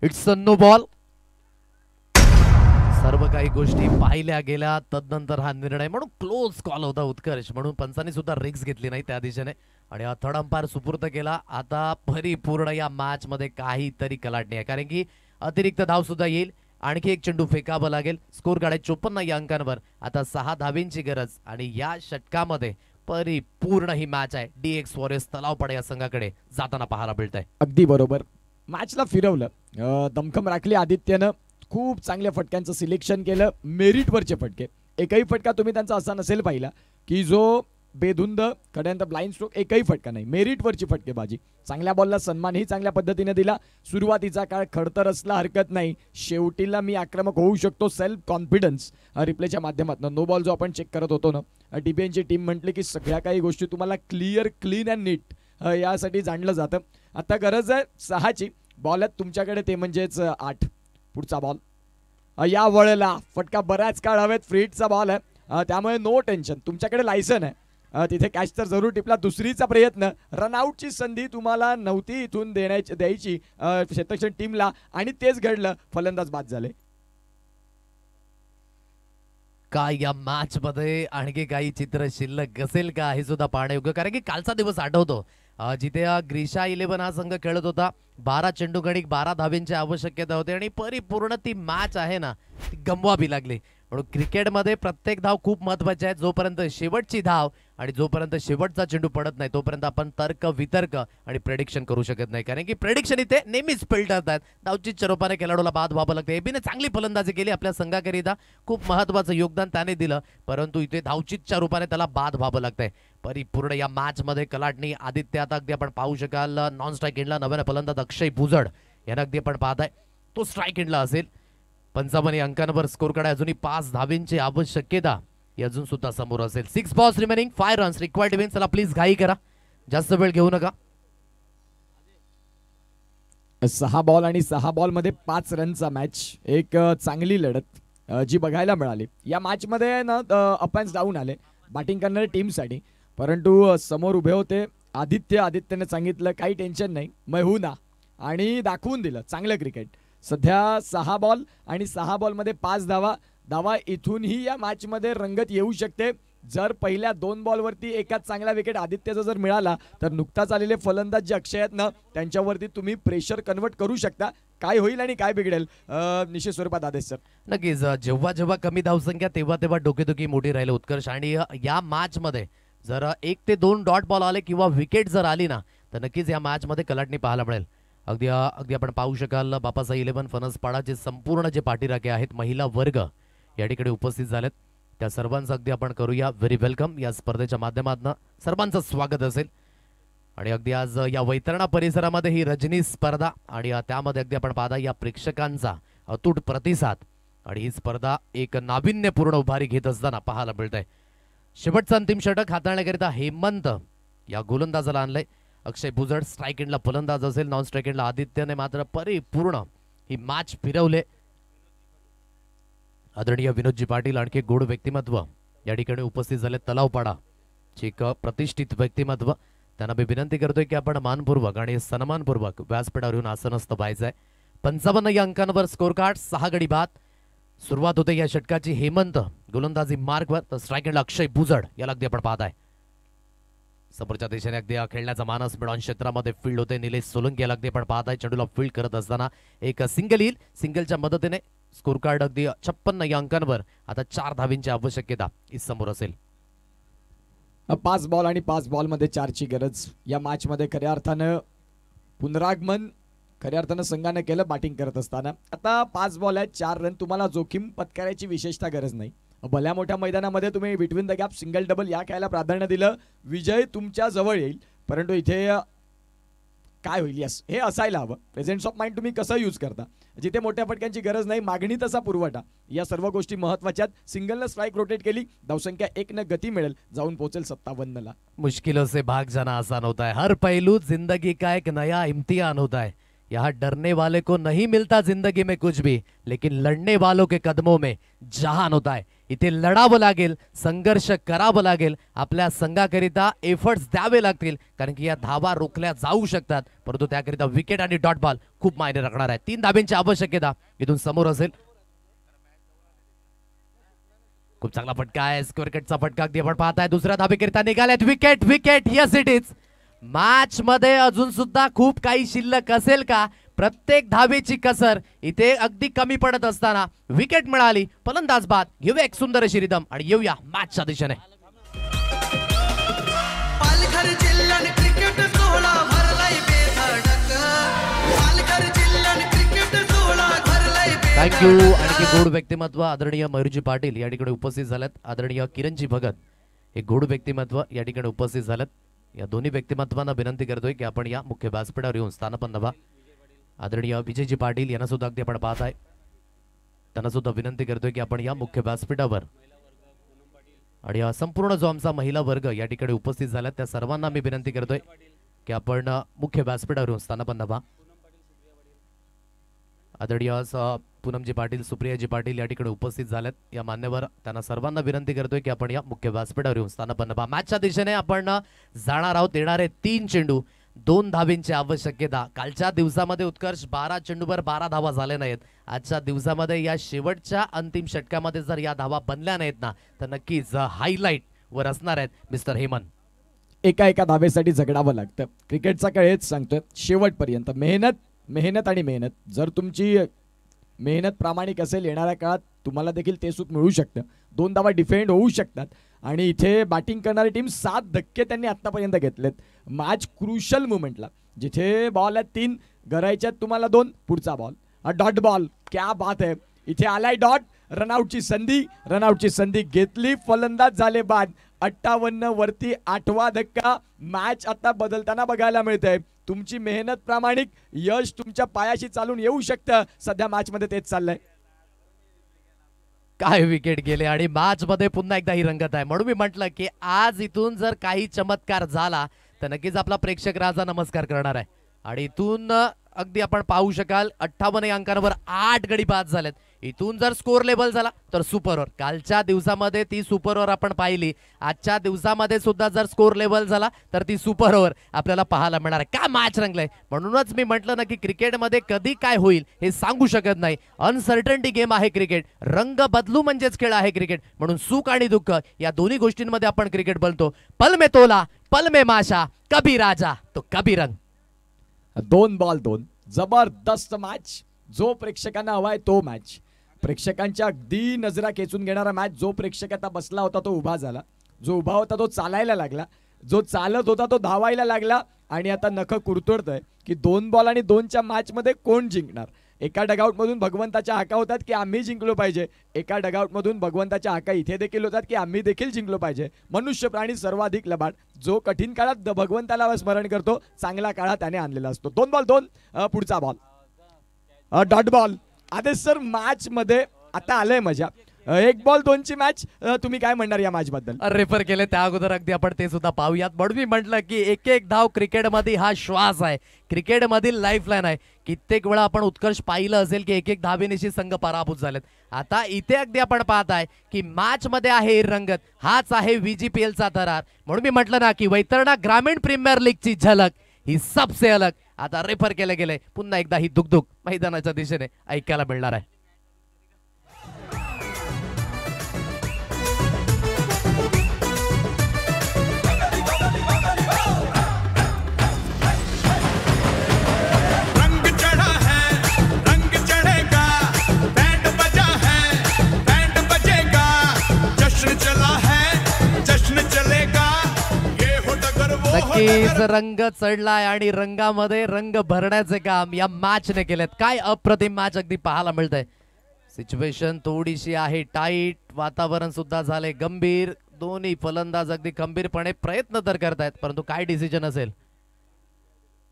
It's a no ball. सर्व काही गोष्टी पाहिल्या गेल्या तदनंतर हा निर्णय म्हणून क्लोज कॉल होता उत्कर्ष म्हणून पंचांनी सुद्धा रिक्स घेतली नाही त्या दिशेने आणि हा थर्ड अंपायर सुपूर्द केला. आता परिपूर्ण या मॅच मध्ये काहीतरी कलाटणी आहे कारण की अतिरिक्त धाव सुद्धा येईल. आणखी एक चेंडू फेकावा लागेल. स्कोर काढाय 54 या अंकांवर. आता 6 धावींची गरज आणि या षटकामध्ये परिपूर्ण ही मॅच आहे. DX वॉरियर्स तलावपाडा या संघाकडे जाताना पाहायला मिळत आहे. अगदी बरोबर. मॅचला फिरवलं. दमखम राखली आदित्यनं. खूप चांगल्या फटक्यांचं सिलेक्शन केलं. मेरिटवरचे फटके. एकही फटका तुम्ही त्यांचा असा नसेल पाहिला की जो बेधुंद कड्यांत ब्लाइंड स्ट्रोक. एकही फटका नाही. मेरिटवरची फटकेबाजी. चांगल्या बॉलला सन्मानही चांगल्या पद्धतीने दिला. सुरुवातीचा काळ खडतर असला हरकत नाही. शेवटीला मी आक्रमक होऊ शकतो. सेल्फ कॉन्फिडन्स रिप्लेच्या माध्यमातून. नो बॉल जो आपण चेक करत होतो ना DBNची टीम म्हटली की सगळ्या काही गोष्टी तुम्हाला क्लिअर क्लीन अँड नीट यासाठी जाणलं जातं. आता गरज आहे 6ची. बॉल आहेत तुमच्याकडे ते म्हणजेच 8. पुढचा बॉल या वळला. फटका बऱ्याच काळ हवेत. फ्रीटचा बॉल आहे त्यामुळे नो टेन्शन. तुमच्याकडे लायसन आहे तिथे कॅच तर जरूर टिपला. दुसरीचा प्रयत्न. रनआउटची संधी तुम्हाला नव्हती इथून द्यायची क्षेत्ररक्षण टीमला आणि तेच घडलं. फलंदाज बाद झाले. काय या मॅच मध्ये आणखी काही चित्र शिल्लक असेल का हे सुद्धा पाहण्यायोग्य कारण की कालचा दिवस आठवतो जिथे ग्रीशा 11 हा संघ खेळत होता. 12 चेंडू गणिक 12 धावींची आवश्यकता होती आणि परिपूर्ण ती मॅच आहे ना ती गमवावी लागली. म्हणून क्रिकेटमध्ये प्रत्येक धाव खूप महत्वाची आहे. जोपर्यंत शेवटची धाव आणि जोपर्यंत शेवटचा चेंडू पडत नाही तोपर्यंत आपण तर्क वितर्क आणि प्रेडिक्शन करू शकत नाही कारण की प्रेडिक्शन इथे नेहमीच फेल ठरतात. धावचीच्या रूपाने खेळाडूला बाद व्हावं लागतं. एबीने चांगली फलंदाजी केली आपल्या संघाकरिता. खूप महत्वाचं योगदान त्याने दिलं परंतु इथे धावचीच्या रूपाने त्याला बाद व्हावं लागतंय. परिपूर्ण या मॅच मध्ये कलाटणी. आदित्य आता अगदी आपण पाहू शकाल नॉन स्ट्राईक एंडला नव्याने फलंदाज अक्षय भुजड यांना अगदी आपण पाहताय तो स्ट्राईक एंडला असेल. 55 अंकांवर स्कोर काढाय अजूनही 5 धावींची आवश्यकता ही अजून सुद्धा समोर असेल. 6 balls remaining 5 runs required win. चला प्लीज घाई करा. जास्त वेळ घेऊ नका. 6 बॉल आणि 6 बॉल मध्ये 5 रनचा मॅच. एक चांगली लढत जी बघायला मिळाली. या मॅच मध्ये ना अप अँड डाऊन आले बॅटिंग करणाऱ्या टीमसाठी परंतु समोर उभे होते आदित्यने सांगितलं काही टेन्शन नाही मैं हूं ना आणि दाखवून दिलं चांगलं क्रिकेट. सध्या 6 बॉल आणि 6 बॉलमध्ये 5 धावा इथूनही या मॅच मध्ये रंगत येऊ शकते. जर पहिल्या 2 बॉलवरती एकाच चांगला विकेट आदित्यचा जर मिळाला तर नुकताच आलेले फलंदाज जे अक्षय आहेत ना त्यांच्यावरती तुम्ही प्रेशर कन्वर्ट करू शकता. काय होईल आणि काय बिघडेल निश्चित स्वरूपात आदेश सर. नक्कीच जेव्हा जेव्हा कमी धावसंख्या तेव्हा डोकेदुखी मोठी राहिली उत्कर्ष आणि या मॅच मध्ये जर 1 ते 2 डॉट बॉल आले किंवा विकेट जर आली ना तर नक्कीच या मॅच मध्ये कलाटणी पाहायला मिळेल. अगदी आपण पाहू शकाल बापासाई 11 फणसपाडाचे संपूर्ण जे पाठीराखे आहेत महिला वर्ग या ठिकाणी उपस्थित झालेत. त्या सर्वांचं अगदी आपण करूया व्हेरी वेलकम. या स्पर्धेच्या माध्यमातून सर्वांचं स्वागत असेल आणि अगदी आज या वैतरणा परिसरामध्ये ही रजनी स्पर्धा आणि त्यामध्ये अगदी आपण पाहता या प्रेक्षकांचा अतूट प्रतिसाद आणि ही स्पर्धा एक नाविन्यपूर्ण उभारी घेत असताना पाहायला मिळतंय. शेवटचं अंतिम षटक हाताळण्याकरिता हेमंत या गोलंदाजाला आणलंय. अक्षय भुजड स्ट्राईक एंडला फलंदाज असेल. नॉन स्ट्राईक एंडला आदित्यने मात्र परिपूर्ण ही मॅच फिरवले. आदरणीय विनोदजी पाटील आणखी गोड व्यक्तिमत्व या ठिकाणी उपस्थित झाले. तलावपाडा एक प्रतिष्ठित व्यक्तिमत्व. त्यांना मी विनंती करतोय की आपण मानपूर्वक आणि सन्मानपूर्वक व्यासपीठावर येऊन आसनस्थ व्हायचंय. 55 या अंकांवर स्कोर कार्ड 6 गडी बाद. सुरुवात होते या षटकाची हेमंत गोलंदाजी मार्कवर तर स्ट्राईक एंडला अक्षय भुजड याला अगदी आपण पाहताय. समोरच्या दिशेने अगदी खेळण्याचा मानस मिळवून क्षेत्रामध्ये फील्ड होते. निलेश सोलंकी याला अगदी आपण पाहताय. चेंडूला फील्ड करत असताना एक सिंगल येईल. सिंगलच्या मदतीने स्कोर कार्ड अगदी 56 या अंकांवर आता 4 धावींची आवश्यकता ही समोर असेल. 5 बॉल आणि 5 बॉलमध्ये 4ची गरज. या मॅच मध्ये खऱ्या अर्थानं पुनरागमन खऱ्या अर्थानं संघानं केलं बॅटिंग करत असताना. आता 5 बॉल आहेत 4 रन. तुम्हाला जोखीम पत्करायची विशेषतः गरज नाही. भल्या मोठ्या मैदानामध्ये तुम्ही between the gap single double या खेळायला प्राधान्य दिलं विजय तुमच्या जवळ येईल. परंतु इथे काय होईल यस हे असायला हवं. प्रेझेंट्स ऑफ माइंड तुम्ही कसं यूज करता. जिथे मोठ्या फटक्यांची गरज नाही मागणी तसा पुरवठा या सर्व गोष्टी महत्वाच्या आहेत. सिंगलनं स्ट्राईक रोटेट केली धावसंख्या 1 न गती मिळेल जाऊन पोहोचेल 57 ला. मुश्किलों से भाग जाना आसान होता है. हर पहलू जिंदगी का एक नया इम्तिहान होता है. यहाँ डरने वाले को नहीं मिलता जिंदगी में कुछ भी लेकिन लड़ने वालों के कदमों में जहान होता है. इथे लढावं लागेल, संघर्ष करावं लागेल, आपल्या संघाकरिता एफर्ट्स द्यावे लागतील, कारण की या धावा रोखल्या जाऊ शकतात, परंतु त्याकरिता विकेट आणि डॉट बॉल खूप मायने राखणार आहे. 3 धाब्यांची आवश्यकता इथून समोर असेल. खूप चांगला फटका आहे, स्क्वेअर कटचा फटका अगदी आपण पाहताय. दुसऱ्या धाबेकरिता निघाल्यात wicket. Wicket, yes it is. Match मध्ये अजून सुद्धा खूप काही शिल्लक असेल का? प्रत्येक धावेची कसर इथे अगदी कमी पडत असताना विकेट मिळाली. फलंदाज बाद. घेऊया एक सुंदर अशी रिदम आणि येऊया मॅचच्या दिशेने. पालघर जिल्ह्यात क्रिकेट सोहळा भरलाय बेधडक. पालघर जिल्ह्यात क्रिकेट सोहळा भरलाय बेधडक. थँक्यू. आणखी गोड व्यक्तिमत्व आदरणीय मयुरजी पाटील या ठिकाणी उपस्थित झालेत. आदरणीय किरणजी भगत हे गोड व्यक्तिमत्व या ठिकाणी उपस्थित झालेत. या दोन्ही व्यक्तिमत्वांना विनंती करतोय की आपण या मुख्य व्यासपीठावर येऊन स्थानपन्न व्हा. आदरणीय विजयजी पाटील यांना सुद्धा अगदी आपण पाहताय, त्यांना सुद्धा विनंती करतोय की आपण या मुख्य व्यासपीठावर आणि संपूर्ण जो आमचा महिला वर्ग या ठिकाणी उपस्थित झाला त्या सर्वांना मी विनंती करतोय की आपण मुख्य व्यासपीठावर येऊन स्थानपन्न व्हा. आदरणीय पूनमजी पाटील, सुप्रियाजी पाटील या ठिकाणी उपस्थित झालेत. या मान्यवर त्यांना सर्वांना विनंती करतोय की आपण या मुख्य व्यासपीठावर येऊन स्थानपन्न व्हा. मॅचच्या दिशेने आपण जाणार आहोत. येणारे 3 चेंडू, 2 धाबींची आवश्यकता. कालच्या दिवसामध्ये उत्कर्ष 12 चेंडूवर 12 धावा झाले नाहीत. आजच्या दिवसामध्ये या शेवटच्या अंतिम षटकामध्ये जर या धावा बनल्या नाहीत ना तर नक्कीच हायलाइट वर असणार आहेत मिस्टर हेमंत. एका धावेसाठी झगडावं लागतं. क्रिकेटचा खेळ हेच सांगतोय, शेवटपर्यंत मेहनत आणि मेहनत. जर तुमची मेहनत प्रामाणिक असेल, येणाऱ्या काळात तुम्हाला देखील ते सुख मिळू शकतं. 2 धावा डिफेंड होऊ शकतात. आणि इथे बॅटिंग करणारी टीम 7 धक्के त्यांनी आतापर्यंत घेतलेत. मॅच क्रुशल मुवमेंटला जिथे बॉल आहेत 3, गरायच्यात तुम्हाला 2, पुढचा बॉल डॉट बॉल. क्या बात आहे. इथे आलाय डॉट. रनआउटची संधी घेतली. फलंदाज झाले बाद. 58 वरती 8वा धक्का. मॅच आता बदलताना बघायला मिळतंय. तुमची मेहनत प्रामाणिक, यश तुमच्या पायाशी चालून येऊ शकतं. सध्या मॅच मध्ये तेच चाललंय. काय विकेट गेले आणि मॅच मध्ये पुन्हा एकदा ही रंगत आहे. म्हणून मी म्हटलं की आज इथून जर काही चमत्कार झाला तर नक्कीच आपला प्रेक्षक राजा नमस्कार करणार आहे. आणि इथून अगदी आपण पाहू शकाल 58 अंकांवर 8 गडी बाद झालेत. इथून जर स्कोर लेवल झाला तर सुपर ओव्हर. कालच्या दिवसामध्ये ती सुपर ओव्हर आपण पाहिली. आजच्या दिवसामध्ये सुद्धा जर स्कोर लेवल झाला तर ती सुपर ओव्हर आपल्याला पाहायला मिळणार आहे. काय मॅच रंगलंय. म्हणूनच मी म्हटलं ना की क्रिकेटमध्ये कधी काय होईल हे सांगू शकत नाही. अनसर्टनिटी गेम आहे क्रिकेट. रंग बदलू म्हणजेच खेळ आहे क्रिकेट. म्हणून सुख आणि दुःख या दोन्ही गोष्टींमध्ये आपण क्रिकेट बोलतो. पल में तोला, पल में माशा, कभी राजा तो कभी रंग. 2 बॉल 2. जबरदस्त मॅच. जो प्रेक्षकांना हवाय तो मॅच. प्रेक्षकांच्या अगदी नजरा खेचून घेणारा मॅच. जो प्रेक्षक आता बसला होता तो उभा झाला. जो उभा होता तो चालायला लागला. जो चालत होता तो धावायला लागला. आणि आता नख कुरतोडतोय की 2 बॉल आणि 2च्या मॅच मध्ये कोण जिंकणार. एका डगआउट मधून भगवंताच्या हाका होतात की आम्ही जिंकलो पाहिजे. एका डगआउट मधून भगवंताच्या हाका इथे देखील होतात की आम्ही देखील जिंकलो पाहिजे. मनुष्य प्राणी सर्वाधिक लबाड. जो कठीण काळात भगवंताला स्मरण करतो, चांगला काळात त्याने आणलेला असतो. 2 बॉल 2. पुढचा बॉल डॉट बॉल. आदेश सर, मॅच मध्ये आता आलंय मजा. 1 बॉल 2ची मॅच. तुम्ही काय म्हणणार या मॅच बद्दल? रेफर केले त्या अगोदर अगदी आपण ते सुद्धा पाहूयात. म्हणून मी म्हटलं की एक धाव क्रिकेटमध्ये हा श्वास आहे. क्रिकेटमधील लाईफलाईन आहे. कित्येक वेळा आपण उत्कर्ष पाहिलं असेल की 1 धावेनिशी संघ पराभूत झालेत. आता इथे अगदी आपण पाहताय की मॅच मध्ये आहे रंगत. हाच आहे VGPLचा थरार. म्हणून मी म्हटलं ना की वैतरणा ग्रामीण प्रीमियर लीगची झलक ही सबसे अलग. आता रेफर केले गेले. पुन्हा एकदा ही दुगदुग मैदानाच्या दिशेने ऐकायला मिळणार आहे. नक्कीच रंग चढलाय आणि रंगामध्ये रंग भरण्याचे काम या मॅचने केलेत. काय अप्रतिम मॅच अगदी पाहायला मिळतंय. सिच्युएशन थोडीशी आहे टाईट. वातावरण सुद्धा झाले गंभीर. दोन्ही फलंदाज अगदी खंबीरपणे प्रयत्न तर करतायत, परंतु काय डिसिजन असेल.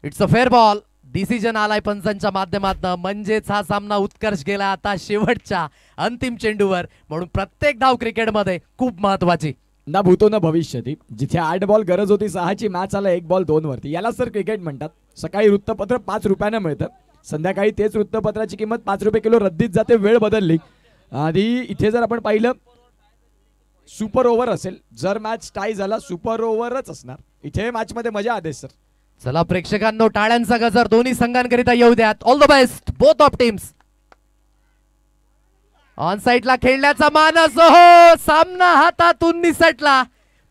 It's a fair ball. Decision आलाय पंचांच्या माध्यमातून. म्हणजेच हा सामना उत्कर्ष गेला आता शेवटच्या अंतिम चेंडूवर. म्हणून प्रत्येक धाव क्रिकेटमध्ये खूप महत्वाची. ना भूतो ना भविष्यती. जिथे 8 बॉल गरज होती 6ची, मॅच आला 1 बॉल 2 वरती. याला सर क्रिकेट म्हणतात. सकाळी वृत्तपत्र 5 रुपयानं मिळतं. संध्याकाळी तेच वृत्तपत्राची किंमत 5 रुपये किलो रद्दीत जाते. वेळ बदलली. आधी इथे जर आपण पाहिलं सुपर ओव्हर असेल. जर मॅच टाय झाला सुपर ओव्हरच असणार. इथे मॅच मध्ये मजा आदेश सर. चला प्रेक्षकांनो, टाळ्यांचा गजर दोन्ही संघांकरिता येऊ द्यात. All the best both of teams. On साइडला खेळण्याचा मानस. हो, सामना हातातून निसटला.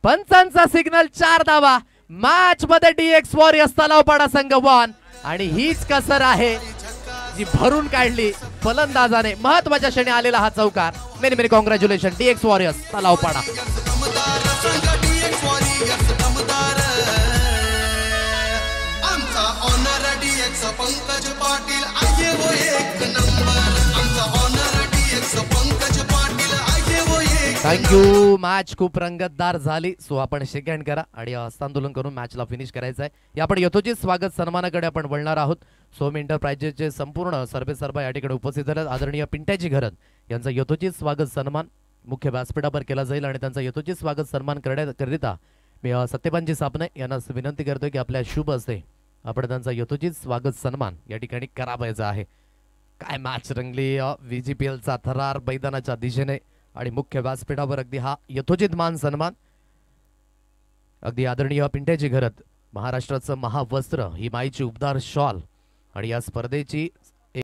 पंचांचा सिग्नल 4 धावा. मॅच मध्ये DX वॉरियर्स तलावपाडा संघ 1. आणि हीच कसर आहे जी भरून काढली फलंदाजाने. महत्वाच्या क्षणी आलेला हा चौकार. Many many congratulation DX warriors Talavpada. आमचा ऑनर DX पंकज पाटील आहे वो एक नंबर. आमचा ऑनर DX पंकज पाटील आहे वो एक. थँक्यू. मॅच खूप रंगतदार झाली. सो आपण शेक हँड करा आणि हस्तांदोलन करून मॅचला फिनिश करायचं आहे. या आपण यथोचित स्वागत सन्मानाकडे आपण वळणार आहोत. सोम एंटरप्राइजेसचे संपूर्ण सर्वेसर्वा या ठिकाणी उपस्थित आहेत. आदरणीय पिंट्याजी घरत यांचा यथोचित स्वागत सन्मान मुख्य व्यासपीठावर केला जाईल आणि त्यांचा यथोचित स्वागत सन्मान करण्याकरिता मी सत्यपानजी सापणे यांना विनंती करतोय की आपल्या शुभ हस्ते आपण त्यांचा यथोचित स्वागत सन्मान या ठिकाणी करावायचा आहे. काय मॅच रंगली. VGPLचा थरार मैदानाच्या दिशेने आणि मुख्य व्यासपीठावर अगदी हा यथोचित मान सन्मान. अगदी आदरणीय पिंट्याजी घरत महाराष्ट्राचं महावस्त्र, ही माईची उबदार शॉल आणि या स्पर्धेची